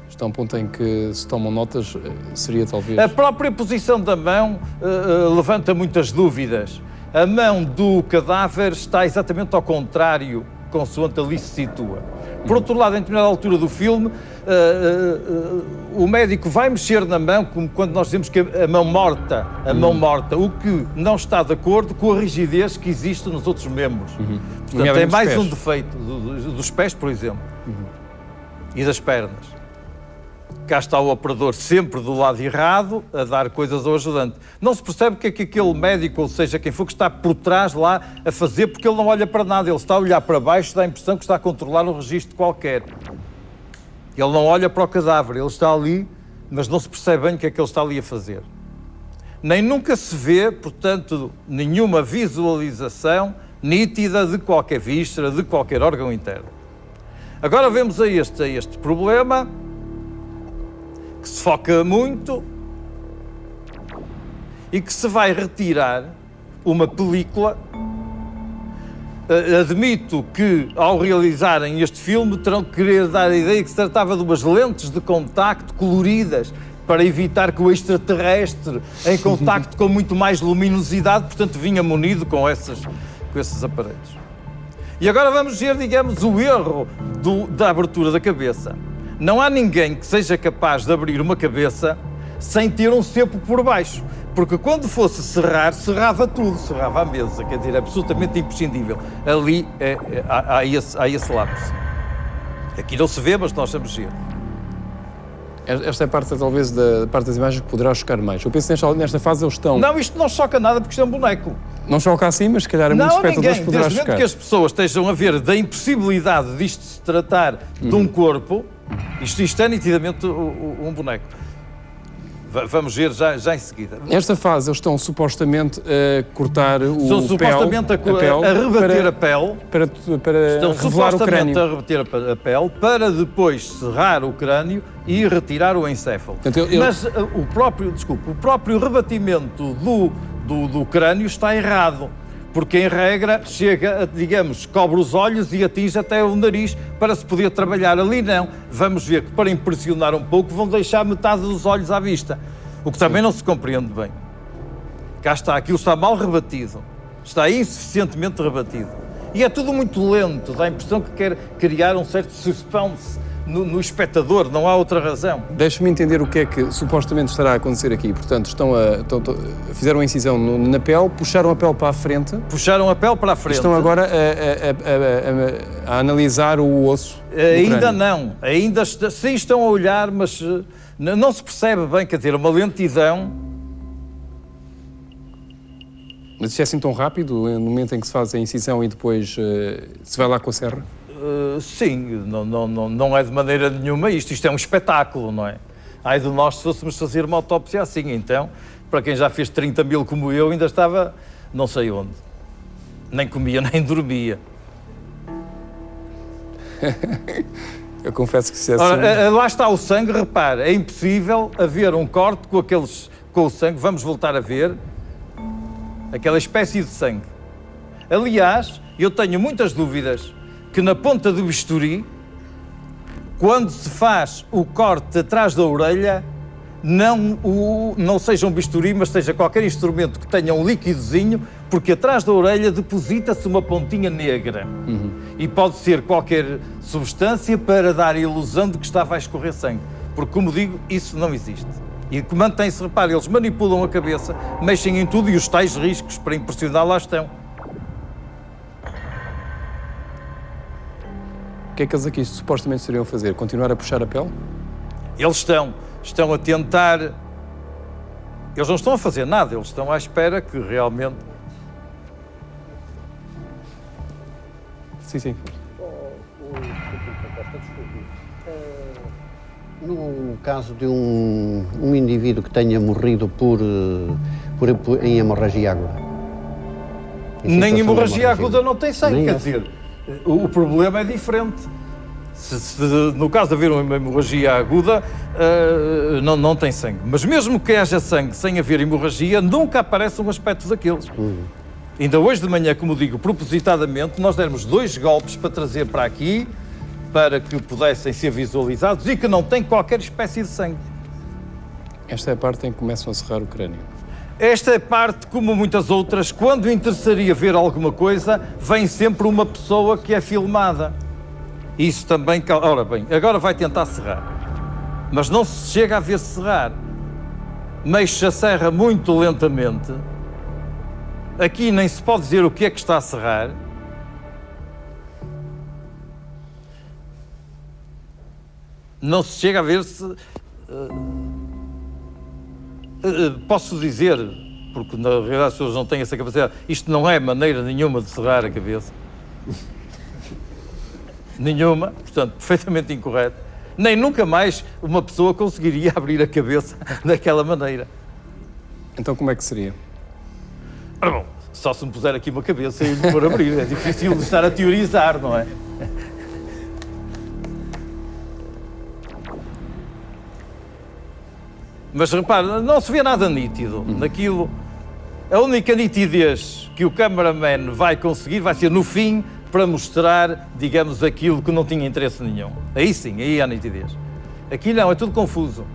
Está um ponto em que se tomam notas, seria talvez... A própria posição da mão levanta muitas dúvidas. A mão do cadáver está exatamente ao contrário, consoante ali se situa. Por outro lado, em determinada altura do filme, o médico vai mexer na mão, como quando nós dizemos que a mão morta, o que não está de acordo com a rigidez que existe nos outros membros. Portanto, é mais um defeito dos pés, por exemplo, e das pernas. Cá está o operador sempre do lado errado, a dar coisas ao ajudante. Não se percebe o que é que aquele médico, ou seja, quem for que está por trás lá a fazer, porque ele não olha para nada, ele está a olhar para baixo, dá a impressão que está a controlar um registro qualquer. Ele não olha para o cadáver, ele está ali, mas não se percebe bem o que é que ele está ali a fazer. Nem nunca se vê, portanto, nenhuma visualização nítida de qualquer víscera, de qualquer órgão interno. Agora vemos a este problema, que se foca muito e que se vai retirar uma película. Admito que, ao realizarem este filme, terão que querer dar a ideia que se tratava de umas lentes de contacto coloridas para evitar que o extraterrestre, em contacto com muito mais luminosidade, portanto, vinha munido com esses aparelhos. E agora vamos ver, digamos, o erro da abertura da cabeça. Não há ninguém que seja capaz de abrir uma cabeça sem ter um cepo por baixo. Porque quando fosse serrar, serrava tudo, serrava a mesa. Quer dizer, é absolutamente imprescindível. Ali há esse lapso. Aqui não se vê, mas nós sabemos ver. Esta é parte, talvez, da parte das imagens que poderá chocar mais. Eu penso que nesta fase eles estão... Não, isto não choca nada porque isto é um boneco. Não choca assim, mas se calhar a muitos espectadores poderá desde chocar. que as pessoas estejam a ver da impossibilidade disto se tratar de um corpo, isto é nitidamente um boneco. Vamos ver já em seguida. Nesta fase eles estão supostamente a cortar o Estão supostamente a rebater a pele. Para Estão revelar o crânio. supostamente a rebater a pele para depois serrar o crânio e retirar o encéfalo. Portanto, Mas o próprio rebatimento do crânio está errado. Porque, em regra, chega, digamos, cobre os olhos e atinge até o nariz para se poder trabalhar. Ali não. Vamos ver que, para impressionar um pouco, vão deixar metade dos olhos à vista. O que também não se compreende bem. Cá está, aquilo está mal rebatido. Está insuficientemente rebatido. E é tudo muito lento, dá a impressão que quer criar um certo suspense no espectador, não há outra razão. Deixe-me entender o que é que supostamente estará a acontecer aqui. Portanto, fizeram a incisão na pele, puxaram a pele para a frente. Puxaram a pele para a frente. Estão agora a analisar o osso. Ainda não. Sim, estão a olhar, mas não se percebe bem, quer dizer, uma lentidão. Mas isto é assim tão rápido, no momento em que se faz a incisão e depois se vai lá com a serra? Sim, não é de maneira nenhuma isto. Isto é um espetáculo, não é? Ai de nós se fôssemos fazer uma autópsia assim, então, para quem já fez 30 mil como eu, ainda estava não sei onde. Nem comia, nem dormia. Eu confesso que se é Ora, lá está o sangue, repare, é impossível haver um corte com o sangue, vamos voltar a ver, aquela espécie de sangue. Aliás, eu tenho muitas dúvidas que na ponta do bisturi, quando se faz o corte atrás da orelha, não seja um bisturi, mas seja qualquer instrumento que tenha um líquidozinho, porque atrás da orelha deposita-se uma pontinha negra. E pode ser qualquer substância para dar a ilusão de que estava a escorrer sangue. Porque, como digo, isso não existe. E que mantém-se, repare, eles manipulam a cabeça, mexem em tudo e os tais riscos para impressionar lá estão. O que é que eles aqui supostamente estariam a fazer? Continuar a puxar a pele? Eles estão a tentar... Eles não estão a fazer nada, eles estão à espera que realmente... Sim. No caso de um indivíduo que tenha morrido em hemorragia aguda. Nem hemorragia aguda não tem sangue, Nem quer essa. dizer, o problema é diferente. No caso de haver uma hemorragia aguda, não tem sangue. Mas mesmo que haja sangue sem haver hemorragia, nunca aparece um aspecto daqueles. Ainda hoje de manhã, como digo, propositadamente, nós demos 2 golpes para trazer para aqui, para que pudessem ser visualizados e que não tem qualquer espécie de sangue. Esta é a parte em que começam a serrar o crânio. Esta é parte, como muitas outras, quando interessaria ver alguma coisa, vem sempre uma pessoa que é filmada. Isso também... Ora bem, agora vai tentar serrar. Mas não se chega a ver serrar. Mexe a serra muito lentamente. Aqui nem se pode dizer o que é que está a serrar. Não se chega a ver se... posso dizer, porque na realidade as pessoas não têm essa capacidade, isto não é maneira nenhuma de serrar a cabeça. Nenhuma, portanto, perfeitamente incorreto. Nem nunca mais uma pessoa conseguiria abrir a cabeça daquela maneira. Então como é que seria? Ora bom, só se me puser aqui uma cabeça e lhe for abrir. É difícil de estar a teorizar, não é? Mas repare, não se vê nada nítido naquilo. A única nitidez que o cameraman vai conseguir vai ser no fim para mostrar, digamos, aquilo que não tinha interesse nenhum. Aí sim, aí há nitidez. Aqui não, é tudo confuso.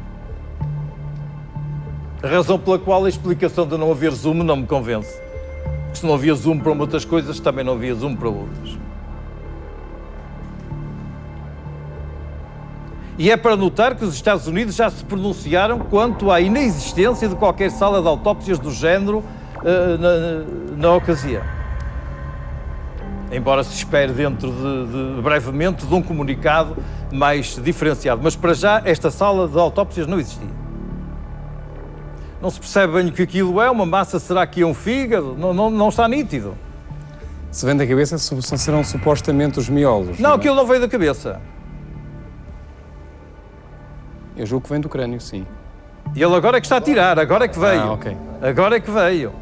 A razão pela qual a explicação de não haver zoom não me convence. Porque se não havia zoom para muitas coisas, também não havia zoom para outras. E é para notar que os Estados Unidos já se pronunciaram quanto à inexistência de qualquer sala de autópsias do género na ocasião. Embora se espere dentro de brevemente de um comunicado mais diferenciado. Mas para já esta sala de autópsias não existia. Não se percebe bem o que aquilo é, uma massa, será que é um fígado? Não está nítido. Se vem da cabeça, serão supostamente os miolos. Não, aquilo não veio da cabeça. Eu julgo que vem do crânio, sim. E ele agora é que está a tirar, agora é que veio. Ah, ok. Agora é que veio.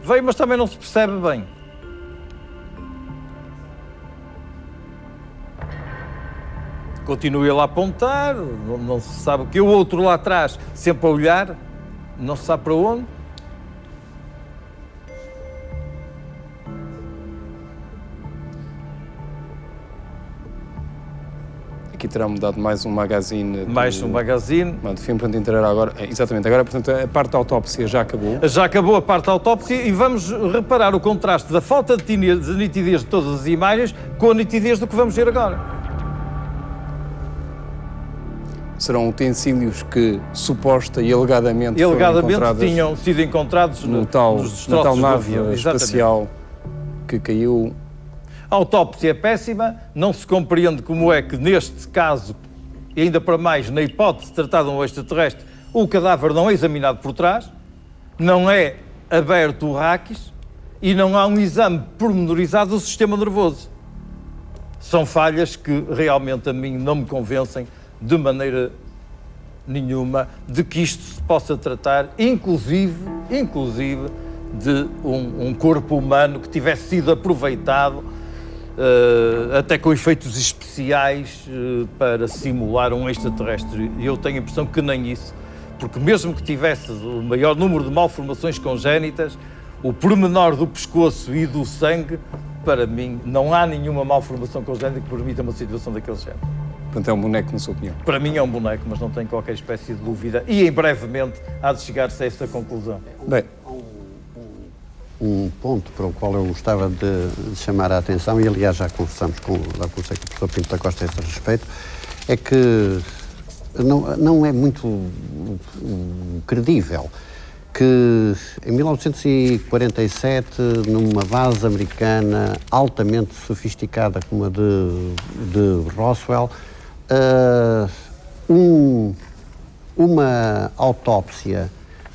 Veio, mas também não se percebe bem. Continua ele a apontar, não se sabe o que. O outro lá atrás, sempre a olhar, não se sabe para onde. Aqui terá mudado mais um magazine. Mais um magazine. Do filme, portanto, entrará agora. Exatamente, agora, portanto, a parte da autópsia já acabou. Já acabou a parte da autópsia e vamos reparar o contraste da falta de nitidez de todas as imagens com a nitidez do que vamos ver agora. Serão utensílios que suposta e alegadamente tinham sido encontrados na tal nave espacial que caiu. A autópsia é péssima, não se compreende como é que neste caso, e ainda para mais na hipótese de tratar de um extraterrestre, o cadáver não é examinado por trás, não é aberto o raquis e não há um exame pormenorizado do sistema nervoso. São falhas que realmente a mim não me convencem de maneira nenhuma de que isto se possa tratar, inclusive de um corpo humano que tivesse sido aproveitado até com efeitos especiais para simular um extraterrestre. E eu tenho a impressão que nem isso, porque mesmo que tivesse o maior número de malformações congénitas, o pormenor do pescoço e do sangue, para mim, não há nenhuma malformação congénita que permita uma situação daquele género. Portanto, é um boneco, na sua opinião? Para mim é um boneco, mas não tenho qualquer espécie de dúvida. E, em brevemente, há de chegar-se a esta conclusão. Bem, um ponto para o qual eu gostava de chamar a atenção, e aliás já conversamos com o professor Pinto da Costa a esse respeito, é que não é muito credível que em 1947, numa base americana altamente sofisticada como a de Roswell, uma autópsia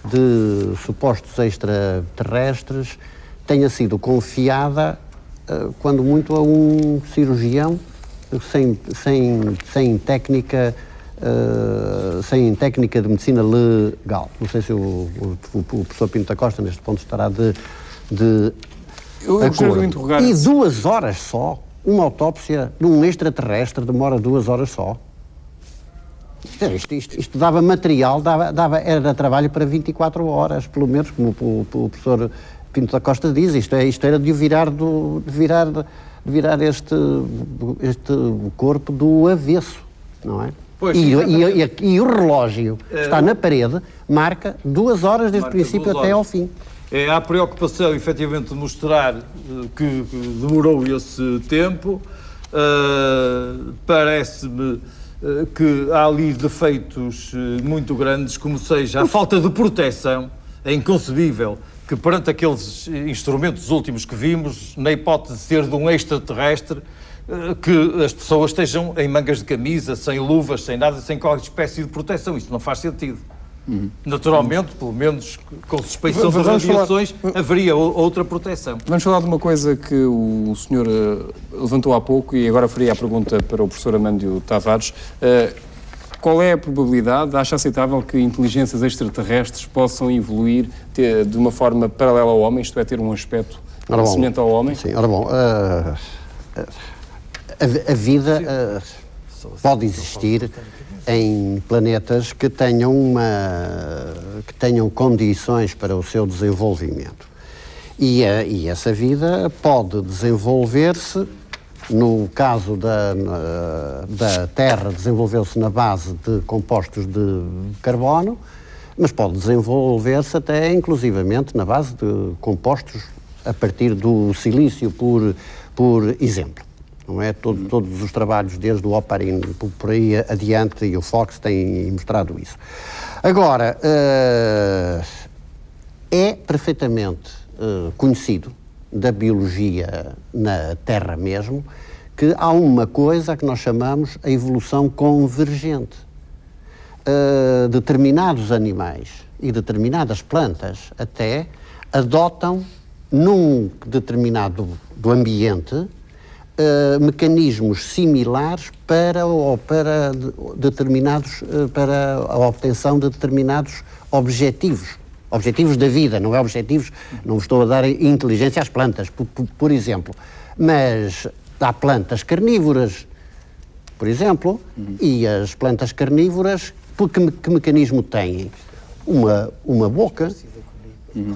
de supostos extraterrestres tenha sido confiada, quando muito, a um cirurgião sem técnica de medicina legal. Não sei se o professor Pinto da Costa, neste ponto, estará de eu gostaria de interrogar. E 2 horas só? Uma autópsia de um extraterrestre demora 2 horas só? Isto dava material, era trabalho para 24 horas, pelo menos, como o professor Pinto da Costa diz. Isto era de virar este corpo do avesso, não é? Pois, e o relógio está na parede, marca 2 horas desde o princípio até ao fim. Há a preocupação, efetivamente, de mostrar que demorou esse tempo. Parece-me que há ali defeitos muito grandes, como seja a falta de proteção. É inconcebível que, perante aqueles instrumentos últimos que vimos, na hipótese de ser de um extraterrestre, que as pessoas estejam em mangas de camisa, sem luvas, sem nada, sem qualquer espécie de proteção. Isso não faz sentido. Naturalmente, pelo menos com suspeição de radiações, haveria outra proteção. Vamos falar de uma coisa que o senhor levantou há pouco e agora faria a pergunta para o professor Amândio Tavares. Qual é a probabilidade, acha aceitável, que inteligências extraterrestres possam evoluir de uma forma paralela ao homem, isto é, ter um aspecto semelhante ao homem? Sim, ora bom, a vida pode existir em planetas que tenham condições para o seu desenvolvimento. E essa vida pode desenvolver-se, no caso da Terra, desenvolveu-se na base de compostos de carbono, mas pode desenvolver-se até, inclusivamente, na base de compostos a partir do silício, por exemplo. Não é? Todos os trabalhos, desde o Oparin por aí adiante, e o Fox têm mostrado isso. Agora, é perfeitamente conhecido da biologia na Terra mesmo, que há uma coisa que nós chamamos a evolução convergente. Determinados animais e determinadas plantas até adotam, num determinado do ambiente, mecanismos similares para a obtenção de determinados objetivos da vida, não é objetivos, não estou a dar inteligência às plantas, por exemplo, mas há plantas carnívoras, por exemplo, e as plantas carnívoras, que mecanismo têm? Uma boca,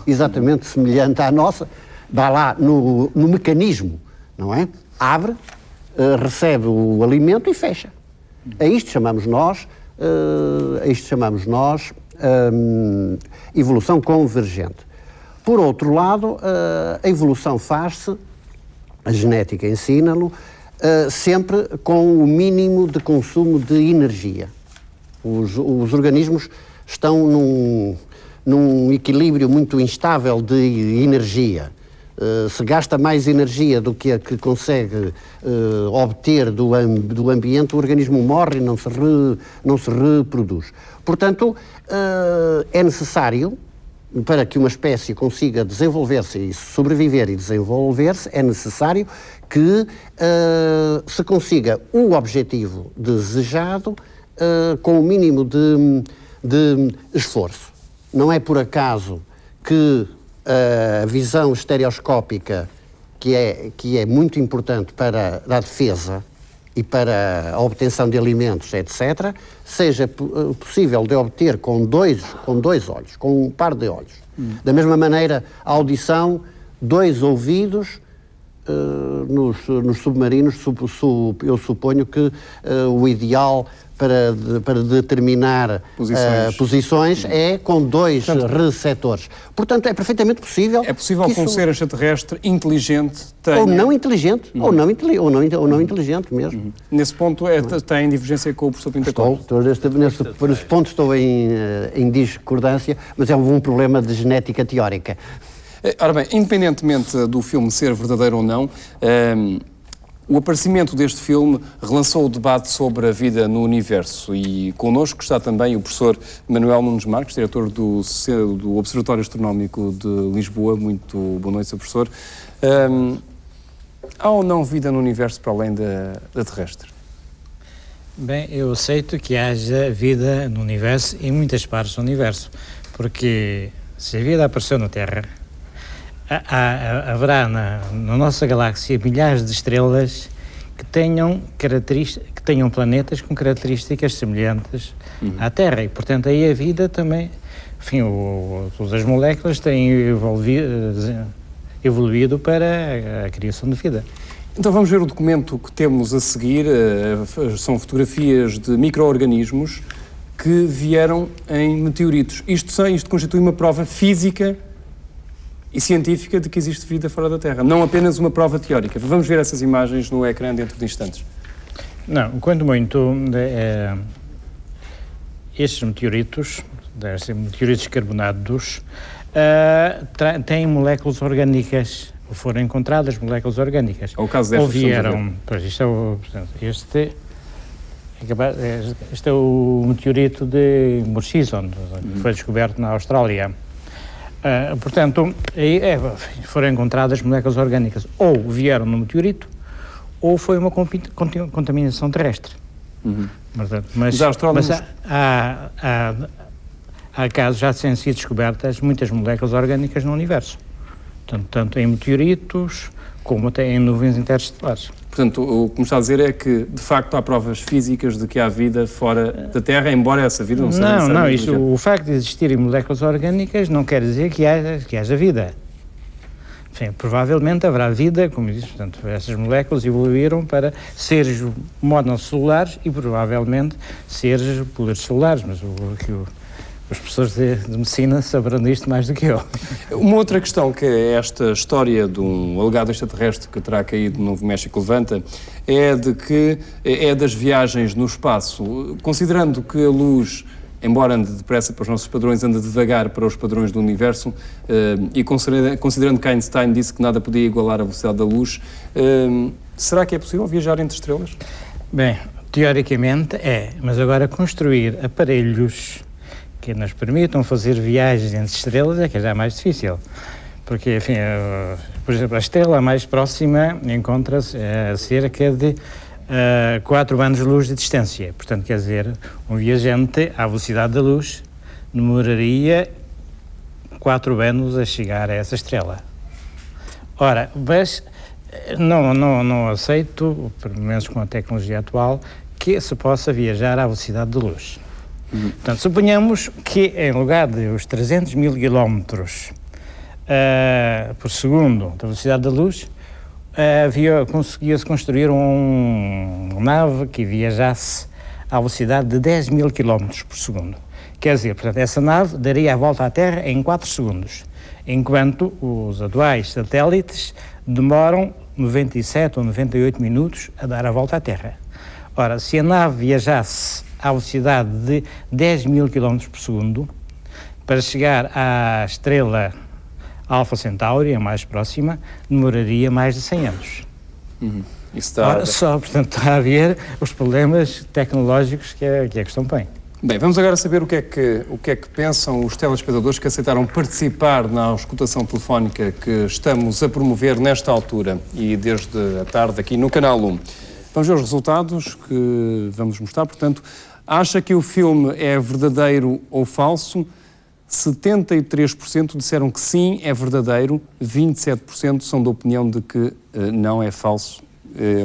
exatamente semelhante à nossa, dá lá no mecanismo, não é? Abre, recebe o alimento e fecha. A isto chamamos nós evolução convergente. Por outro lado, a evolução faz-se, a genética ensina-lo, sempre com o mínimo de consumo de energia. Os organismos estão num equilíbrio muito instável de energia. Se gasta mais energia do que a que consegue obter do ambiente, o organismo morre e não se reproduz. Portanto, é necessário, para que uma espécie consiga desenvolver-se e sobreviver e desenvolver-se, é necessário que se consiga o objetivo desejado com o mínimo de esforço. Não é por acaso que a visão estereoscópica, que é muito importante para a defesa e para a obtenção de alimentos, etc., seja possível de obter com dois olhos, com um par de olhos. Da mesma maneira, a audição, 2 ouvidos, nos submarinos, eu suponho que o ideal para determinar posições é com 2 receptores. Portanto, é perfeitamente possível. É possível que um ser extraterrestre inteligente tenha... Ou não inteligente, ou não inteligente mesmo. Nesse ponto tem divergência com o professor Pinto da Costa? Nesse ponto estou em discordância, mas é um problema de genética teórica. Ora bem, independentemente do filme ser verdadeiro ou não, o aparecimento deste filme relançou o debate sobre a vida no universo e connosco está também o professor Manuel Nunes Marques, diretor do Observatório Astronómico de Lisboa. Muito boa noite, Sr. Professor. Há ou não vida no universo para além da terrestre? Bem, eu aceito que haja vida no universo, em muitas partes do universo, porque se a vida apareceu na Terra, haverá na nossa galáxia milhares de estrelas que tenham planetas com características semelhantes à Terra, e portanto aí a vida também, enfim, todas as moléculas têm evoluído para a criação de vida. Então vamos ver o documento que temos a seguir. São fotografias de micro-organismos que vieram em meteoritos. Isto constitui uma prova física e científica de que existe vida fora da Terra, não apenas uma prova teórica. Vamos ver essas imagens no ecrã dentro de instantes. Não, quando muito, estes meteoritos carbonados, têm moléculas orgânicas, foram encontradas moléculas orgânicas. É o caso destas. Ou vieram, pois este é o meteorito de Murchison, que foi descoberto na Austrália. Portanto, foram encontradas moléculas orgânicas, ou vieram no meteorito, ou foi uma contaminação terrestre. Mas há casos já têm sido descobertas muitas moléculas orgânicas no universo, tanto em meteoritos como até em nuvens interestelares. Portanto, o que me está a dizer é que, de facto, há provas físicas de que há vida fora da Terra, embora essa vida não seja necessariamente... Não, o facto de existirem moléculas orgânicas não quer dizer que haja vida. Enfim, provavelmente haverá vida, como disse, portanto, essas moléculas evoluíram para seres monocelulares e provavelmente seres pluricelulares, mas os professores de medicina saberão disto mais do que eu. Uma outra questão que esta história de um alegado extraterrestre que terá caído no Novo México levanta é das viagens no espaço. Considerando que a luz, embora ande depressa para os nossos padrões, anda devagar para os padrões do universo, e considerando que Einstein disse que nada podia igualar a velocidade da luz, será que é possível viajar entre estrelas? Bem, teoricamente é, mas agora construir aparelhos que nos permitam fazer viagens entre estrelas é que é já mais difícil, porque, enfim, por exemplo, a estrela mais próxima encontra-se a cerca de 4 anos-luz de distância, portanto, quer dizer, um viajante à velocidade da luz demoraria 4 anos a chegar a essa estrela. Ora, mas não aceito, pelo menos com a tecnologia atual, que se possa viajar à velocidade da luz. Portanto, suponhamos que em lugar de os 300 mil quilómetros por segundo da velocidade da luz, conseguia-se construir uma nave que viajasse à velocidade de 10 mil km por segundo. Quer dizer, portanto, essa nave daria a volta à Terra em 4 segundos, enquanto os atuais satélites demoram 97 ou 98 minutos a dar a volta à Terra. Ora, se a nave viajasse à velocidade de 10 mil km por segundo, para chegar à estrela Alpha Centauri, a mais próxima, demoraria mais de 100 anos. Isso Só, portanto, está a ver os problemas tecnológicos que a questão põe. Bem, vamos agora saber o que é que pensam os telespectadores que aceitaram participar na auscultação telefónica que estamos a promover nesta altura e desde a tarde aqui no Canal 1. Vamos ver os resultados que vamos mostrar. Portanto, acha que o filme é verdadeiro ou falso? 73% disseram que sim, é verdadeiro. 27% são da opinião de que não é falso. É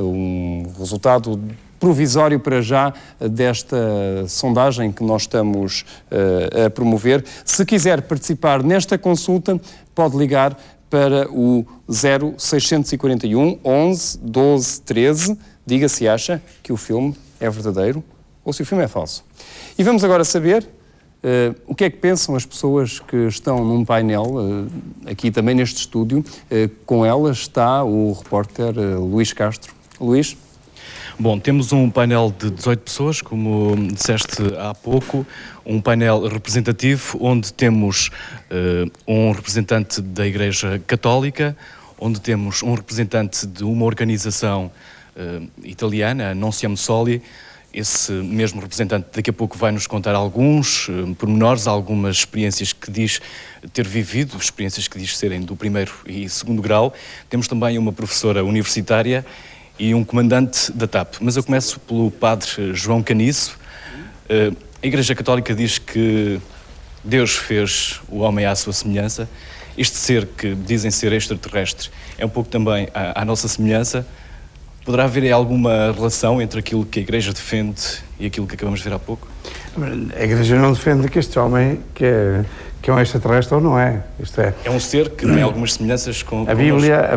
um resultado provisório para já desta sondagem que nós estamos a promover. Se quiser participar nesta consulta, pode ligar para o 0641 11 12 13. Diga se acha que o filme é verdadeiro ou se o filme é falso. E vamos agora saber o que é que pensam as pessoas que estão num painel, aqui também neste estúdio. Com elas está o repórter Luís Castro. Luís? Bom, temos um painel de 18 pessoas, como disseste há pouco, um painel representativo onde temos um representante da Igreja Católica, onde temos um representante de uma organização italiana, a Non Siamo Soli. Esse mesmo representante daqui a pouco vai nos contar alguns pormenores, algumas experiências que diz ter vivido, experiências que diz serem do 1º e 2º grau. Temos também uma professora universitária e um comandante da TAP. Mas eu começo pelo padre João Caniço. A Igreja Católica diz que Deus fez o homem à sua semelhança. Este ser que dizem ser extraterrestre é um pouco também à nossa semelhança. Poderá haver alguma relação entre aquilo que a Igreja defende e aquilo que acabamos de ver há pouco? A Igreja não defende que este homem que é um extraterrestre ou não é. Isto é um ser que tem algumas semelhanças com a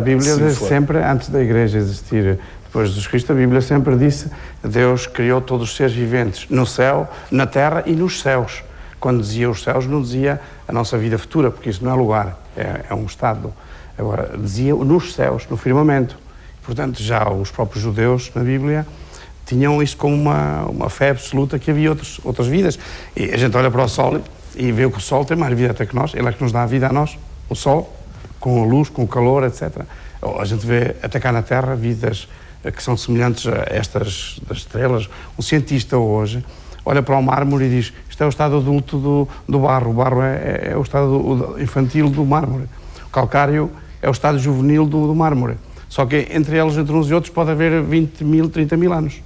Bíblia desde sempre, antes da Igreja existir, depois de Jesus Cristo, a Bíblia sempre disse que Deus criou todos os seres viventes, no céu, na terra e nos céus. Quando dizia os céus, não dizia a nossa vida futura, porque isso não é lugar, é um estado. Agora, dizia nos céus, no firmamento. Portanto, já os próprios judeus, na Bíblia, tinham isso como uma fé absoluta que havia outras vidas. E a gente olha para o Sol e vê que o Sol tem mais vida até que nós. Ele é que nos dá a vida a nós, o Sol, com a luz, com o calor, etc. A gente vê até cá na Terra vidas que são semelhantes a estas das estrelas. Um cientista hoje olha para o mármore e diz: isto é o estado adulto do barro. O barro é o estado infantil do mármore. O calcário é o estado juvenil do mármore. Só que entre eles, entre uns e outros, pode haver 20 mil, 30 mil anos.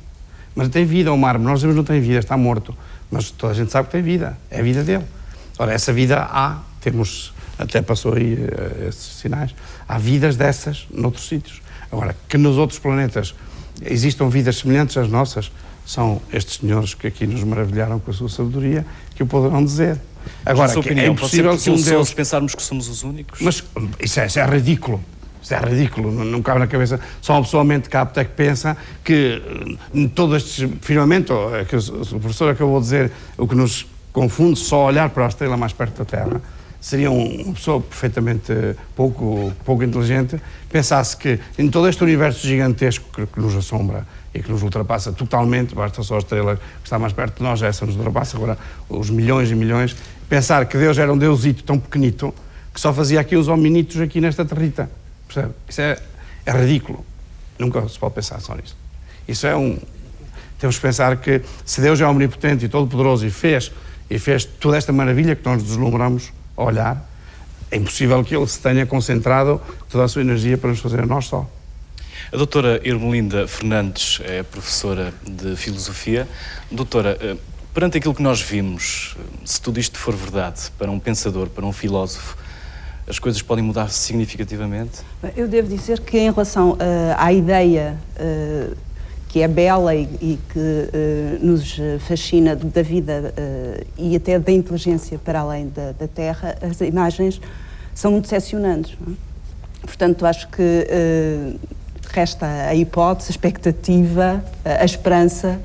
Mas tem vida o mármore. Nós dizemos que não tem vida, está morto. Mas toda a gente sabe que tem vida. É a vida dele. Ora, essa vida temos, até passou aí esses sinais, há vidas dessas noutros sítios. Agora, que nos outros planetas existam vidas semelhantes às nossas, são estes senhores que aqui nos maravilharam com a sua sabedoria, que o poderão dizer. Agora, é impossível que um Deus... pensarmos que somos os únicos? Mas isso é ridículo. Isso é ridículo, não cabe na cabeça. Só uma pessoa mente capta que pensa que todo este firmamento, que o professor acabou de dizer, o que nos confunde só olhar para a estrela mais perto da Terra, seria uma pessoa perfeitamente pouco inteligente, pensasse que em todo este universo gigantesco que nos assombra e que nos ultrapassa totalmente, basta só a estrela que está mais perto de nós, essa nos ultrapassa, agora os milhões e milhões, pensar que Deus era um deusito tão pequenito que só fazia aqui uns hominitos aqui nesta territa. Percebe? Isso é ridículo. Nunca se pode pensar só nisso. Isso é Temos que pensar que se Deus é omnipotente e todo-poderoso e fez toda esta maravilha que nós nos deslumbramos a olhar, é impossível que Ele se tenha concentrado toda a sua energia para nos fazer a nós só. A doutora Ermelinda Fernandes é professora de Filosofia. Doutora, perante aquilo que nós vimos, se tudo isto for verdade, para um pensador, para um filósofo, as coisas podem mudar significativamente? Eu devo dizer que em relação à ideia que é bela e que nos fascina da vida e até da inteligência para além da Terra, as imagens são muito decepcionantes. Não é? Portanto, acho que resta a hipótese, a expectativa, a esperança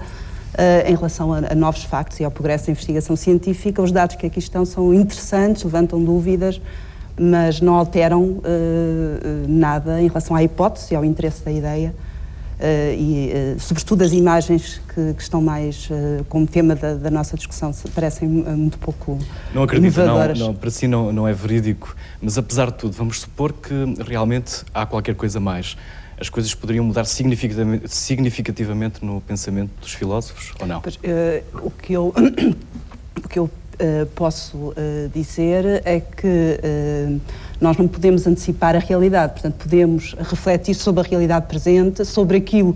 Em relação a novos factos e ao progresso da investigação científica, os dados que aqui estão são interessantes, levantam dúvidas, mas não alteram nada em relação à hipótese e ao interesse da ideia. Sobretudo as imagens que estão mais como tema da nossa discussão parecem muito pouco Não acredito, inovadoras. não, para si não é verídico, mas apesar de tudo, vamos supor que realmente há qualquer coisa mais. As coisas poderiam mudar significativamente no pensamento dos filósofos, ou não? Pois, o que eu posso dizer é que nós não podemos antecipar a realidade, portanto podemos refletir sobre a realidade presente, sobre aquilo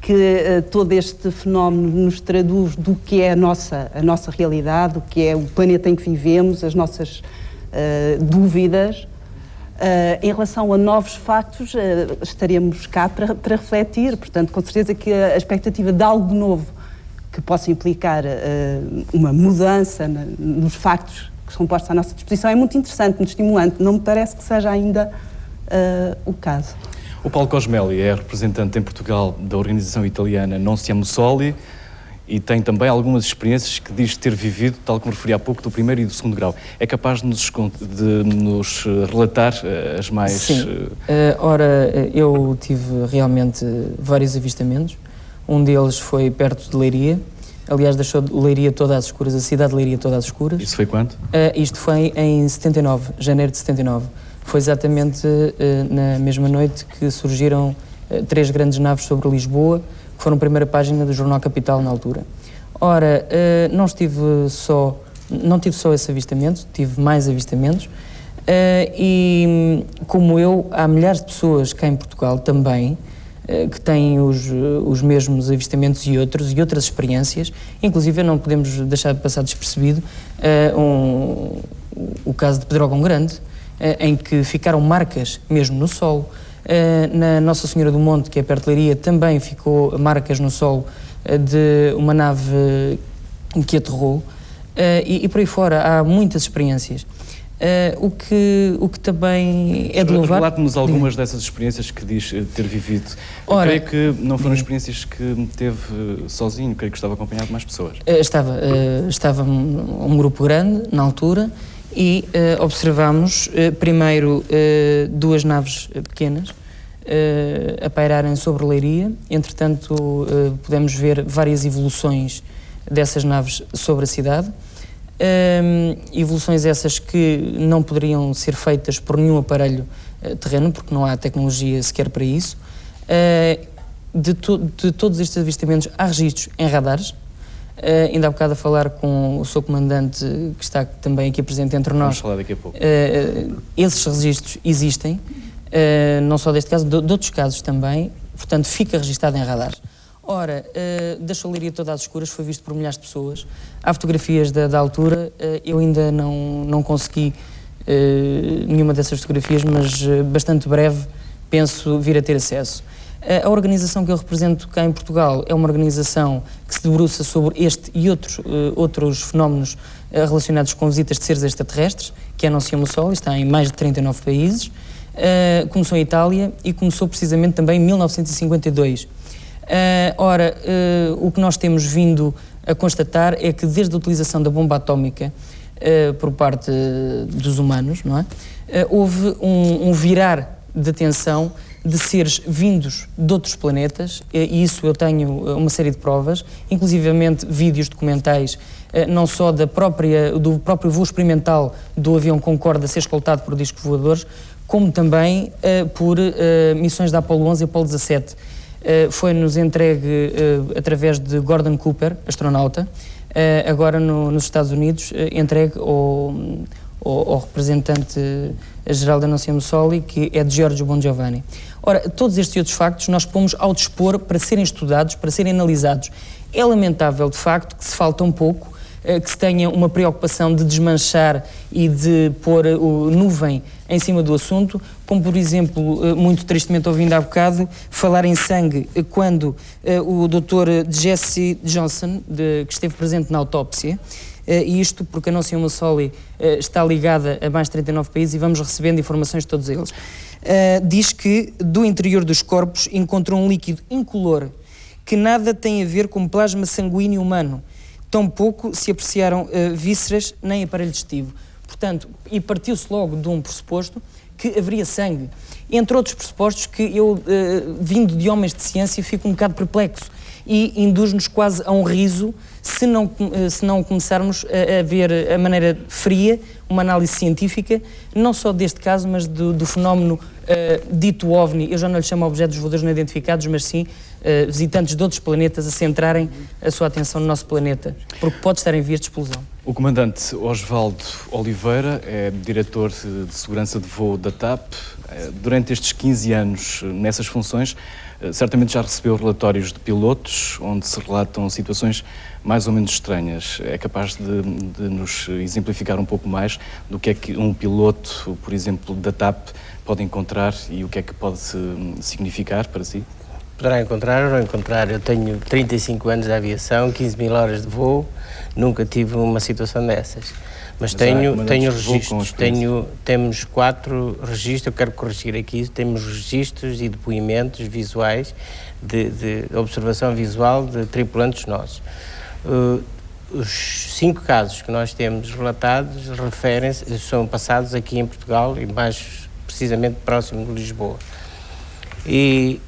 que todo este fenómeno nos traduz do que é a nossa realidade, o que é o planeta em que vivemos, as nossas dúvidas. Em relação a novos factos, estaremos cá para refletir, portanto, com certeza que a expectativa de algo novo que possa implicar uma mudança nos factos que são postos à nossa disposição é muito interessante, muito estimulante. Não me parece que seja ainda o caso. O Paulo Cosmeli é representante em Portugal da organização italiana Non Siamo Soli e tem também algumas experiências que diz ter vivido, tal como referi há pouco, do primeiro e do segundo grau. É capaz de nos relatar as mais... Sim. Ora, eu tive realmente vários avistamentos. Um deles foi perto de Leiria. Aliás, deixou Leiria toda às escuras, a cidade de Leiria toda às escuras. Isso foi quando? Isto foi em 79, janeiro de 79. Foi exatamente na mesma noite que surgiram 3 grandes naves sobre Lisboa, que foram a primeira página do Jornal Capital na altura. Ora, não tive só esse avistamento, tive mais avistamentos, e como eu, há milhares de pessoas cá em Portugal também que têm os mesmos avistamentos e outras experiências. Inclusive não podemos deixar de passar despercebido o caso de Pedrógão Grande, em que ficaram marcas mesmo no solo. Na Nossa Senhora do Monte, que é perto de Leiria, também ficou marcas no solo de uma nave que aterrou, e por aí fora há muitas experiências. O que também é de louvar... Relate-nos algumas dessas experiências que diz ter vivido. Ora, creio que não foram experiências que teve sozinho, creio que estava acompanhado de mais pessoas. Estava um grupo grande na altura e observámos primeiro 2 naves pequenas a pairarem sobre Leiria. Entretanto, pudemos ver várias evoluções dessas naves sobre a cidade. Evoluções essas que não poderiam ser feitas por nenhum aparelho terreno, porque não há tecnologia sequer para isso. De todos estes avistamentos há registros em radares. Ainda há bocado a falar com o seu comandante, que está também aqui presente entre nós. Vamos falar daqui a pouco. Esses registros existem, não só deste caso, de outros casos também, portanto fica registado em radares. Ora, deixou Leiria toda às escuras, foi visto por milhares de pessoas. Há fotografias da altura, eu ainda não consegui nenhuma dessas fotografias, mas bastante breve penso vir a ter acesso. A organização que eu represento cá em Portugal é uma organização que se debruça sobre este e outros fenómenos relacionados com visitas de seres extraterrestres, que é Non Siamo Soli, está em mais de 39 países. Começou em Itália e começou precisamente também em 1952. O que nós temos vindo a constatar é que desde a utilização da bomba atómica por parte dos humanos, não é? Houve um virar de atenção de seres vindos de outros planetas, e isso eu tenho uma série de provas, inclusivamente vídeos documentais, não só do próprio voo experimental do avião Concorde a ser escoltado por discos voadores, como também por missões da Apollo 11 e Apollo 17. Foi-nos entregue através de Gordon Cooper, astronauta, agora nos Estados Unidos, entregue ao representante-geral da Non Siamo Soli, que é de Giorgio Bongiovanni. Ora, todos estes e outros factos nós pomos ao dispor para serem estudados, para serem analisados. É lamentável, de facto, que se falta um pouco, que se tenha uma preocupação de desmanchar e de pôr nuvem em cima do assunto, como, por exemplo, muito tristemente ouvindo há bocado, falar em sangue quando o Dr. Jesse Johnson, que esteve presente na autópsia, e isto porque a Non Siamo Soli está ligada a mais de 39 países e vamos recebendo informações de todos eles. Diz que do interior dos corpos encontrou um líquido incolor que nada tem a ver com plasma sanguíneo humano. Tampouco se apreciaram vísceras nem aparelho digestivo. Portanto, e partiu-se logo de um pressuposto que haveria sangue. Entre outros pressupostos que eu, vindo de homens de ciência, fico um bocado perplexo e induz-nos quase a um riso se não começarmos a ver a maneira fria, uma análise científica, não só deste caso, mas do fenómeno dito OVNI. Eu já não lhe chamo objetos voadores não identificados, mas sim visitantes de outros planetas a centrarem a sua atenção no nosso planeta, porque pode estar em vias de explosão. O comandante Osvaldo Oliveira é diretor de segurança de voo da TAP. Durante estes 15 anos nessas funções, certamente já recebeu relatórios de pilotos onde se relatam situações mais ou menos estranhas. É capaz de nos exemplificar um pouco mais do que é que um piloto, por exemplo, da TAP pode encontrar e o que é que pode significar para si? Poderá encontrar ou não encontrar. Eu tenho 35 anos de aviação, 15 mil horas de voo, nunca tive uma situação dessas. Mas tenho registros, temos 4 registros, eu quero corrigir aqui, temos registros e depoimentos visuais, de observação visual de tripulantes nossos. Os 5 casos que nós temos relatados referem-se, são passados aqui em Portugal e mais precisamente próximo de Lisboa. E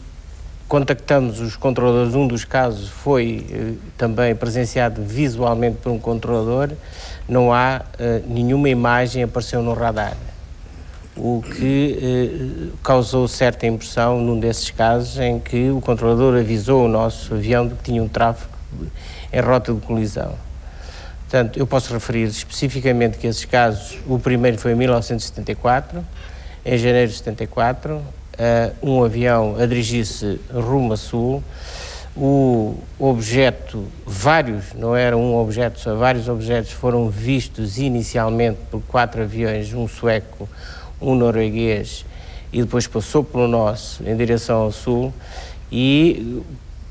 contactamos os controladores, um dos casos foi também presenciado visualmente por um controlador, não há nenhuma imagem apareceu no radar, o que causou certa impressão num desses casos em que o controlador avisou o nosso avião de que tinha um tráfego em rota de colisão. Portanto, eu posso referir especificamente que esses casos, o primeiro foi em 1974, em janeiro de 74, um avião a dirigir-se rumo a sul, o objeto, vários, não era um objeto, só vários objetos foram vistos inicialmente por 4 aviões, um sueco, um norueguês, e depois passou pelo nosso em direção ao sul, e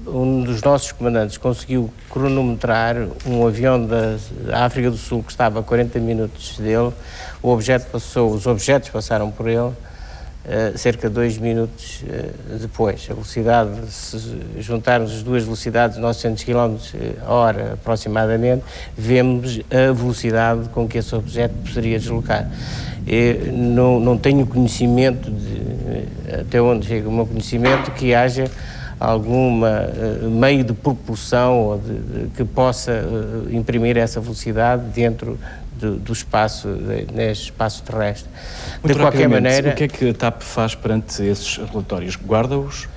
um dos nossos comandantes conseguiu cronometrar um avião da África do Sul que estava a 40 minutos dele, os objetos passaram por ele, cerca de 2 minutos depois. A velocidade, se juntarmos as duas velocidades, 900 km/h aproximadamente, vemos a velocidade com que esse objeto poderia deslocar. Eu não tenho conhecimento, até onde chega o meu conhecimento, que haja algum meio de propulsão ou que possa imprimir essa velocidade dentro do espaço, neste espaço terrestre. Muito de qualquer maneira... O que é que a TAP faz perante esses relatórios? Guarda-os?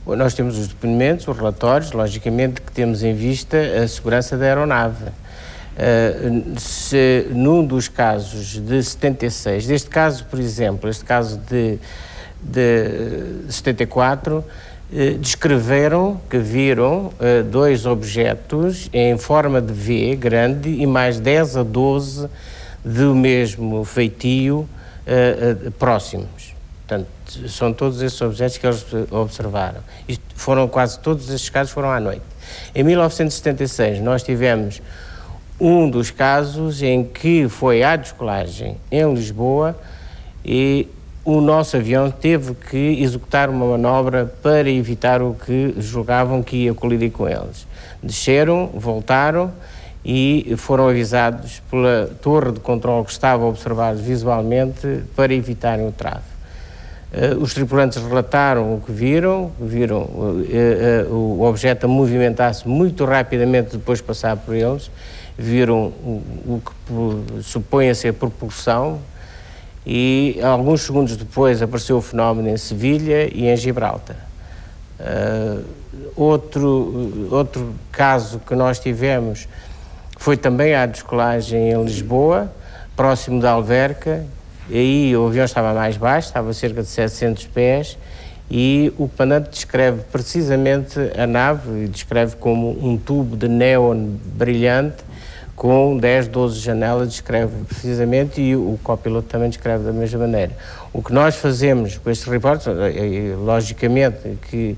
Nós temos os depoimentos, os relatórios, logicamente que temos em vista a segurança da aeronave. Num dos casos de 76, deste caso, por exemplo, este caso de 74, descreveram que viram 2 objetos em forma de V grande e mais 10 a 12 do mesmo feitio próximos. Portanto, são todos esses objetos que eles observaram. Quase todos estes casos foram à noite. Em 1976 nós tivemos um dos casos em que foi à descolagem em Lisboa e o nosso avião teve que executar uma manobra para evitar o que julgavam que ia colidir com eles. Desceram, voltaram e foram avisados pela torre de controle que estava a observar visualmente para evitarem o tráfego. Os tripulantes relataram o que viram o objeto a movimentar-se muito rapidamente depois de passar por eles, viram o que supõe a ser propulsão, e alguns segundos depois apareceu o fenómeno em Sevilha e em Gibraltar. Outro caso que nós tivemos foi também à descolagem em Lisboa, próximo da Alverca, e aí o avião estava mais baixo, estava a cerca de 700 pés, e o comandante descreve precisamente a nave, e descreve como um tubo de néon brilhante, com 10, 12 janelas, descreve precisamente, e o copiloto também descreve da mesma maneira. O que nós fazemos com estes reportes, logicamente, que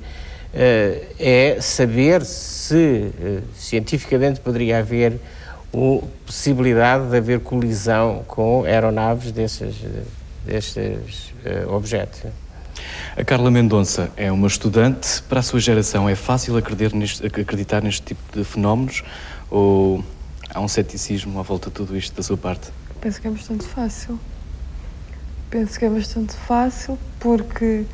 é saber se cientificamente poderia haver possibilidade de haver colisão com aeronaves destes objetos. A Carla Mendonça é uma estudante. Para a sua geração é fácil acreditar neste tipo de fenómenos ou há um ceticismo à volta de tudo isto da sua parte? Penso que é bastante fácil. Penso que é bastante fácil porque,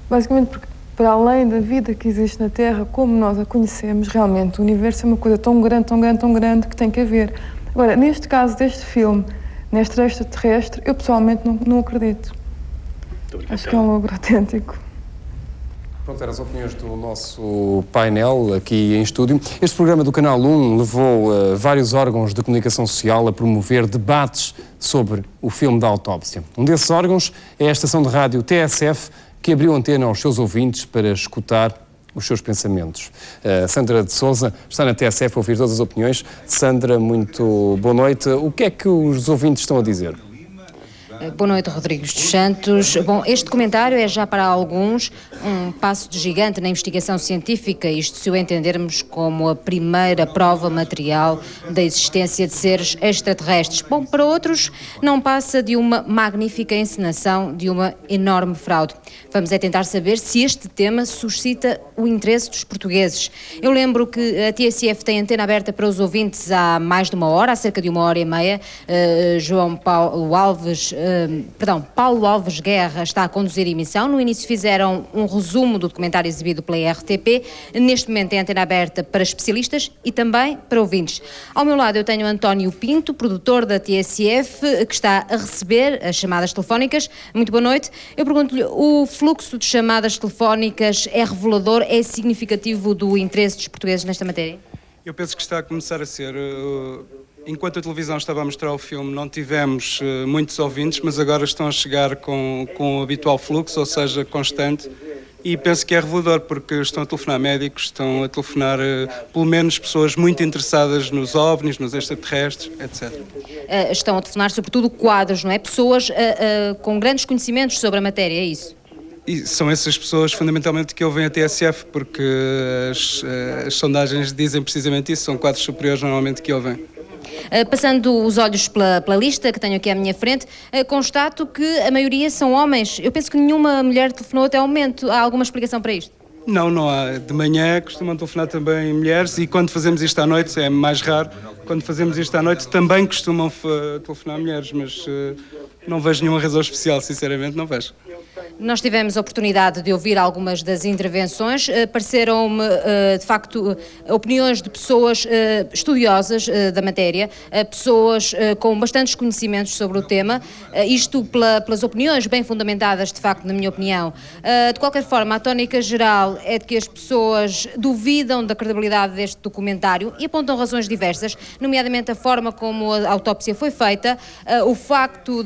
basicamente, porque para além da vida que existe na Terra, como nós a conhecemos, realmente o universo é uma coisa tão grande, tão grande, tão grande que tem que haver. Agora, neste caso deste filme, neste extraterrestre, eu pessoalmente não acredito. Acho que é um logro autêntico. Pronto, eram as opiniões do nosso painel aqui em estúdio. Este programa do Canal 1 levou vários órgãos de comunicação social a promover debates sobre o filme da autópsia. Um desses órgãos é a estação de rádio TSF, que abriu antena aos seus ouvintes para escutar os seus pensamentos. Sandra de Sousa está na TSF a ouvir todas as opiniões. Sandra, muito boa noite. O que é que os ouvintes estão a dizer? Boa noite, Rodrigues dos Santos. Bom, este documentário é já para alguns um passo de gigante na investigação científica, isto se o entendermos como a primeira prova material da existência de seres extraterrestres. Bom, para outros não passa de uma magnífica encenação de uma enorme fraude. Vamos é tentar saber se este tema suscita o interesse dos portugueses. Eu lembro que a TSF tem antena aberta para os ouvintes há mais de uma hora, há cerca de 1h30. Paulo Alves Guerra está a conduzir a emissão. No início fizeram um resumo do documentário exibido pela RTP. Neste momento tem antena aberta para especialistas e também para ouvintes. Ao meu lado eu tenho António Pinto, produtor da TSF, que está a receber as chamadas telefónicas. Muito boa noite. Eu pergunto-lhe, o fluxo de chamadas telefónicas é revelador, é significativo do interesse dos portugueses nesta matéria? Eu penso que está a começar a ser. Enquanto a televisão estava a mostrar o filme, não tivemos muitos ouvintes, mas agora estão a chegar com o habitual fluxo, ou seja, constante, e penso que é revelador, porque estão a telefonar médicos, estão a telefonar, pelo menos, pessoas muito interessadas nos OVNIs, nos extraterrestres, etc. Estão a telefonar, sobretudo, quadros, não é? Pessoas com grandes conhecimentos sobre a matéria, é isso? E são essas pessoas, fundamentalmente, que ouvem a TSF, porque as sondagens dizem precisamente isso, são quadros superiores, normalmente, que ouvem. Passando os olhos pela lista que tenho aqui à minha frente, constato que a maioria são homens. Eu penso que nenhuma mulher telefonou até ao momento. Há alguma explicação para isto? Não há. De manhã costumam telefonar também mulheres e quando fazemos isto à noite, é mais raro, quando fazemos isto à noite também costumam telefonar mulheres, mas não vejo nenhuma razão especial, sinceramente, não vejo. Nós tivemos a oportunidade de ouvir algumas das intervenções, pareceram-me, de facto, opiniões de pessoas estudiosas da matéria, pessoas com bastantes conhecimentos sobre o tema, isto pelas opiniões bem fundamentadas, de facto, na minha opinião. De qualquer forma, a tónica geral é de que as pessoas duvidam da credibilidade deste documentário e apontam razões diversas, nomeadamente a forma como a autópsia foi feita, o facto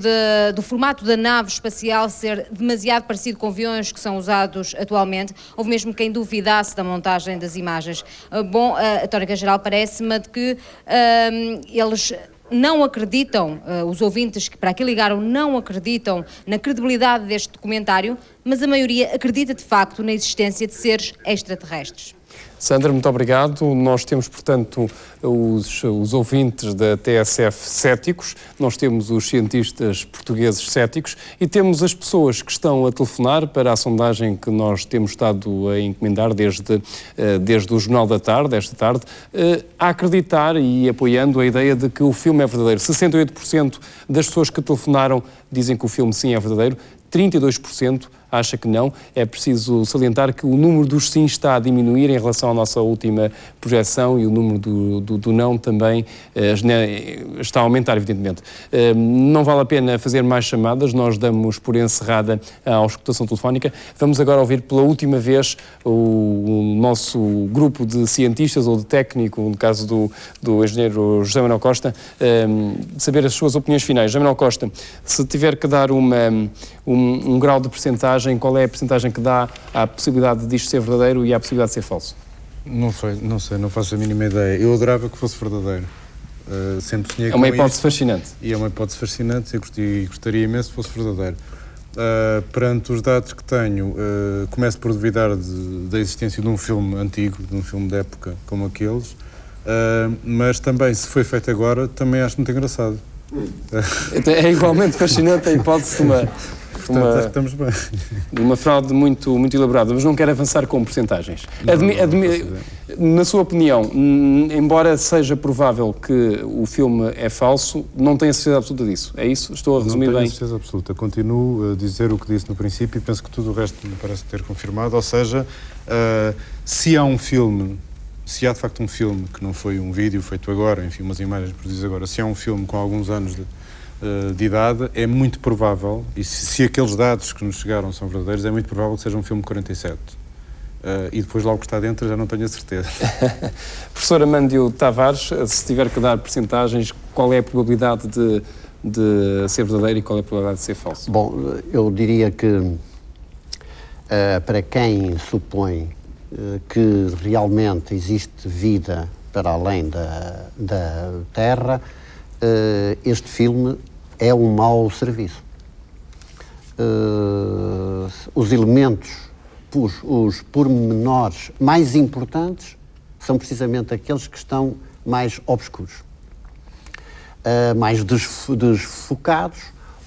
do formato da nave espacial ser demasiado parecido com aviões que são usados atualmente. Houve mesmo quem duvidasse da montagem das imagens. Bom, a tónica geral parece-me de que eles não acreditam, os ouvintes que para aqui ligaram não acreditam na credibilidade deste documentário, mas a maioria acredita de facto na existência de seres extraterrestres. Sandra, muito obrigado. Nós temos, portanto, os ouvintes da TSF céticos, nós temos os cientistas portugueses céticos e temos as pessoas que estão a telefonar para a sondagem que nós temos estado a encomendar desde o Jornal da Tarde, esta tarde, a acreditar e apoiando a ideia de que o filme é verdadeiro. 68% das pessoas que telefonaram dizem que o filme sim é verdadeiro, 32% acha que não. É preciso salientar que o número dos sim está a diminuir em relação à nossa última projeção e o número do não também está a aumentar, evidentemente. Não vale a pena fazer mais chamadas, nós damos por encerrada a auscultação telefónica. Vamos agora ouvir pela última vez o nosso grupo de cientistas ou de técnico, no caso do engenheiro José Manuel Costa, saber as suas opiniões finais. José Manuel Costa, se tiver que dar um grau de percentagem, qual é a percentagem que dá à possibilidade disto ser verdadeiro e à possibilidade de ser falso? Não sei, não faço a mínima ideia. Eu adorava que fosse verdadeiro. Sempre sonhei com uma hipótese fascinante. E é uma hipótese fascinante e gostaria imenso que fosse verdadeiro. Perante os dados que tenho, começo por duvidar da existência de um filme antigo, de um filme de época como aqueles, mas também, se foi feito agora, também acho muito engraçado. É igualmente fascinante a hipótese Portanto, acho que estamos bem. Uma fraude muito, muito elaborada, mas não quero avançar com percentagens. Na sua opinião, embora seja provável que o filme é falso, não tem a certeza absoluta disso. É isso? Estou a resumir bem? Não tenho a certeza absoluta. Continuo a dizer o que disse no princípio e penso que tudo o resto me parece ter confirmado. Ou seja, se há um filme, se há de facto um filme que não foi um vídeo feito agora, enfim, umas imagens produzidas agora, se há um filme com alguns anos de idade, é muito provável, e se aqueles dados que nos chegaram são verdadeiros, é muito provável que seja um filme de 47. E depois logo que está dentro já não tenho a certeza. Professor Amândio Tavares, se tiver que dar percentagens, qual é a probabilidade de ser verdadeiro e qual é a probabilidade de ser falso? Bom, eu diria que para quem supõe que realmente existe vida para além da Terra, este filme é um mau serviço. Os elementos, os pormenores mais importantes são precisamente aqueles que estão mais obscuros, mais desfocados,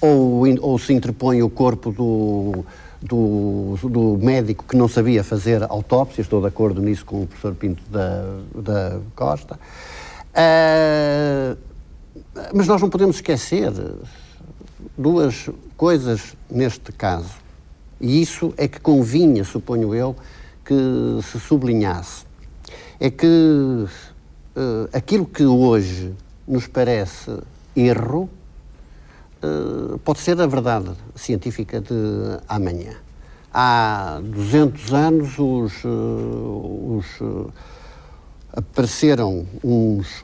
ou se interpõe o corpo do médico que não sabia fazer autópsia. Estou de acordo nisso com o professor Pinto da Costa. Mas nós não podemos esquecer duas coisas neste caso, e isso é que convinha, suponho eu, que se sublinhasse. É que aquilo que hoje nos parece erro pode ser a verdade científica de amanhã. Há 200 anos apareceram uns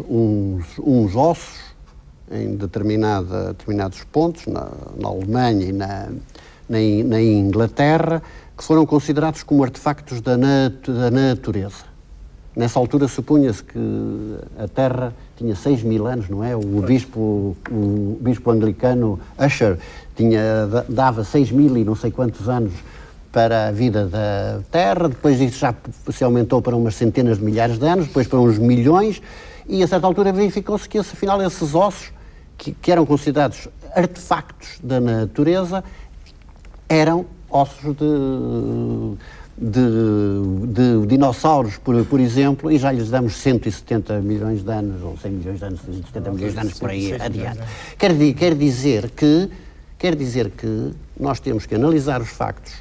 ossos em determinados pontos, na Alemanha e na Inglaterra, que foram considerados como artefactos da natureza. Nessa altura supunha-se que a Terra tinha 6.000 anos, não é? O bispo anglicano Usher dava 6.000 e não sei quantos anos para a vida da Terra, depois isso já se aumentou para umas centenas de milhares de anos, depois para uns milhões, e a certa altura verificou-se que afinal esses ossos, que eram considerados artefactos da natureza, eram ossos de dinossauros, por exemplo, e já lhes damos 170 milhões de anos, ou 100 milhões de anos, 170 milhões de anos por aí adiante. Quer dizer que nós temos que analisar os factos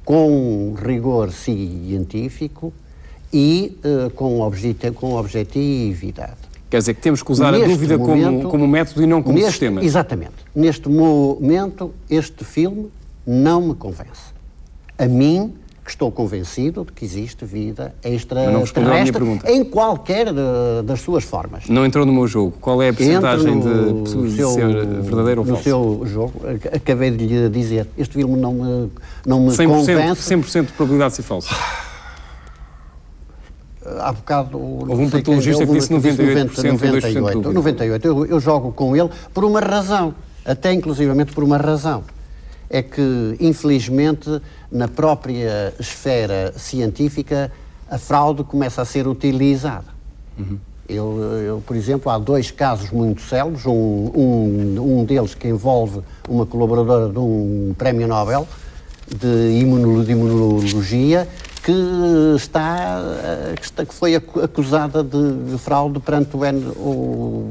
com rigor científico e com objetividade. Quer dizer que temos que usar a dúvida como método e não como sistema. Exatamente. Neste momento, este filme não me convence. A mim, que estou convencido de que existe vida extraterrestre em qualquer das suas formas. Não entrou no meu jogo. Qual é a percentagem de ser verdadeiro ou falso? No seu jogo, acabei de lhe dizer, este filme não me convence. 100% de probabilidade de ser falso. Há bocado... Houve um patologista que disse 98%, 98%. Eu jogo com ele por uma razão, até inclusivamente por uma razão. É que, infelizmente, na própria esfera científica, a fraude começa a ser utilizada. Uhum. Eu, por exemplo, há 2 casos muito célebres, um deles que envolve uma colaboradora de um prémio Nobel de imunologia, que foi acusada de fraude perante o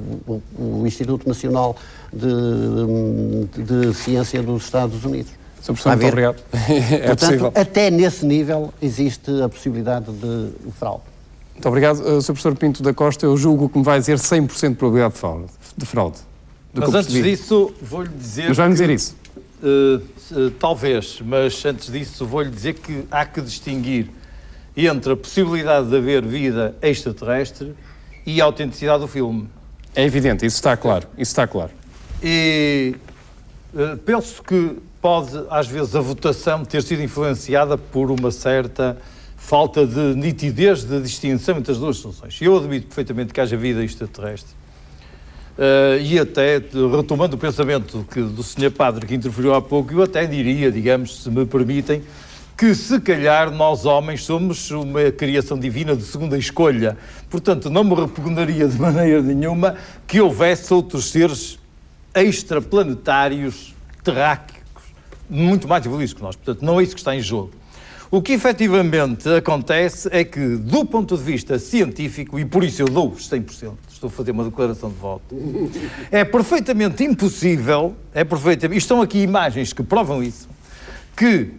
Instituto Nacional de Ciência dos Estados Unidos. Sr. Professor, muito obrigado. Portanto, possível. Até nesse nível existe a possibilidade de fraude. Muito obrigado. Sr. Professor Pinto da Costa, eu julgo que me vai dizer 100% de probabilidade de fraude. Mas antes disso, vou-lhe dizer... Mas vai-me dizer isso? Talvez, mas antes disso vou-lhe dizer que há que distinguir entre a possibilidade de haver vida extraterrestre e a autenticidade do filme. É evidente, isso está claro. E penso que pode, às vezes, a votação ter sido influenciada por uma certa falta de nitidez, de distinção entre as duas soluções. Eu admito perfeitamente que haja vida extraterrestre. E até, retomando o pensamento do Sr. Padre que interferiu há pouco, eu até diria, digamos, se me permitem, que se calhar nós homens somos uma criação divina de segunda escolha. Portanto, não me repugnaria de maneira nenhuma que houvesse outros seres extraplanetários, terráqueos, muito mais evoluídos que nós. Portanto, não é isso que está em jogo. O que efetivamente acontece é que, do ponto de vista científico, e por isso eu dou os 100%, estou a fazer uma declaração de voto, é perfeitamente impossível, e estão aqui imagens que provam isso, que,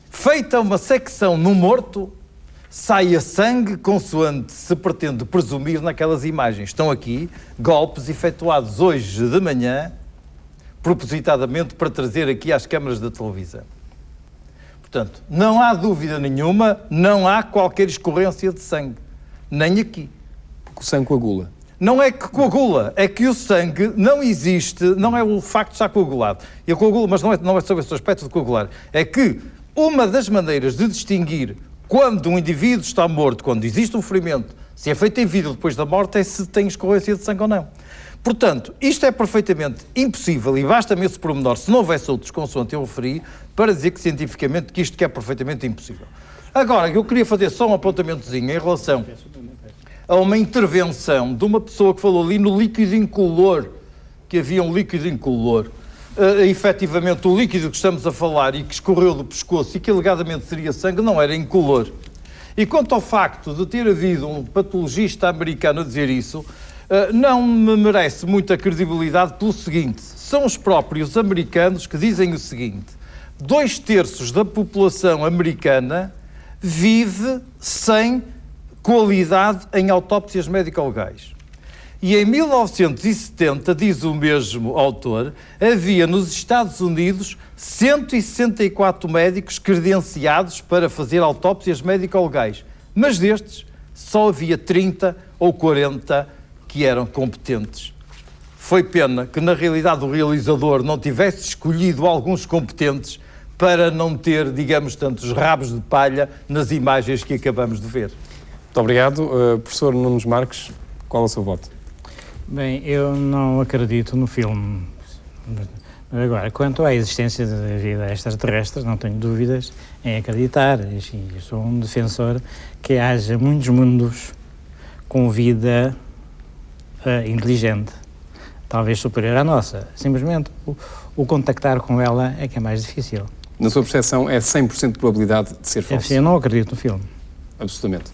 feita uma secção no morto, saia sangue consoante se pretende presumir naquelas imagens. Estão aqui golpes efetuados hoje de manhã, propositadamente para trazer aqui às câmaras da televisão. Portanto, não há dúvida nenhuma, não há qualquer escorrência de sangue. Nem aqui. Porque o sangue coagula. Não é que coagula, é que o sangue não existe, não é o facto de estar coagulado. Ele coagula, mas não é sobre esse aspecto de coagular. É que uma das maneiras de distinguir quando um indivíduo está morto, quando existe um ferimento, se é feito em vida depois da morte, é se tem escorrência de sangue ou não. Portanto, isto é perfeitamente impossível e basta-me esse pormenor, se não houvesse outros consoante eu referi, para dizer que cientificamente que isto é perfeitamente impossível. Agora, eu queria fazer só um apontamentozinho em relação a uma intervenção de uma pessoa que falou ali no líquido incolor, que havia um líquido incolor. Efetivamente, o líquido que estamos a falar e que escorreu do pescoço e que alegadamente seria sangue não era incolor. E quanto ao facto de ter havido um patologista americano a dizer isso, não me merece muita credibilidade pelo seguinte: são os próprios americanos que dizem o seguinte: 2/3 da população americana vive sem qualidade em autópsias médico-legais. E em 1970, diz o mesmo autor, havia nos Estados Unidos 164 médicos credenciados para fazer autópsias médico-legais. Mas destes, só havia 30 ou 40 que eram competentes. Foi pena que, na realidade, o realizador não tivesse escolhido alguns competentes para não ter, digamos, tantos rabos de palha nas imagens que acabamos de ver. Muito obrigado. Professor Nunes Marques, qual é o seu voto? Bem, eu não acredito no filme. Agora, quanto à existência da vida extraterrestre, não tenho dúvidas em acreditar. Eu sou um defensor que haja muitos mundos com vida inteligente, talvez superior à nossa. Simplesmente o contactar com ela é que é mais difícil. Na sua percepção, é 100% de probabilidade de ser falso? Eu não acredito no filme. Absolutamente.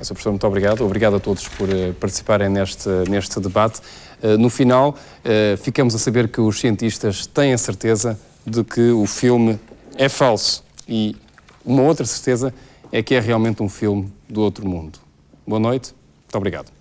Sr. Professor, muito obrigado. Obrigado a todos por participarem neste debate. No final, ficamos a saber que os cientistas têm a certeza de que o filme é falso. E uma outra certeza é que é realmente um filme do outro mundo. Boa noite. Muito obrigado.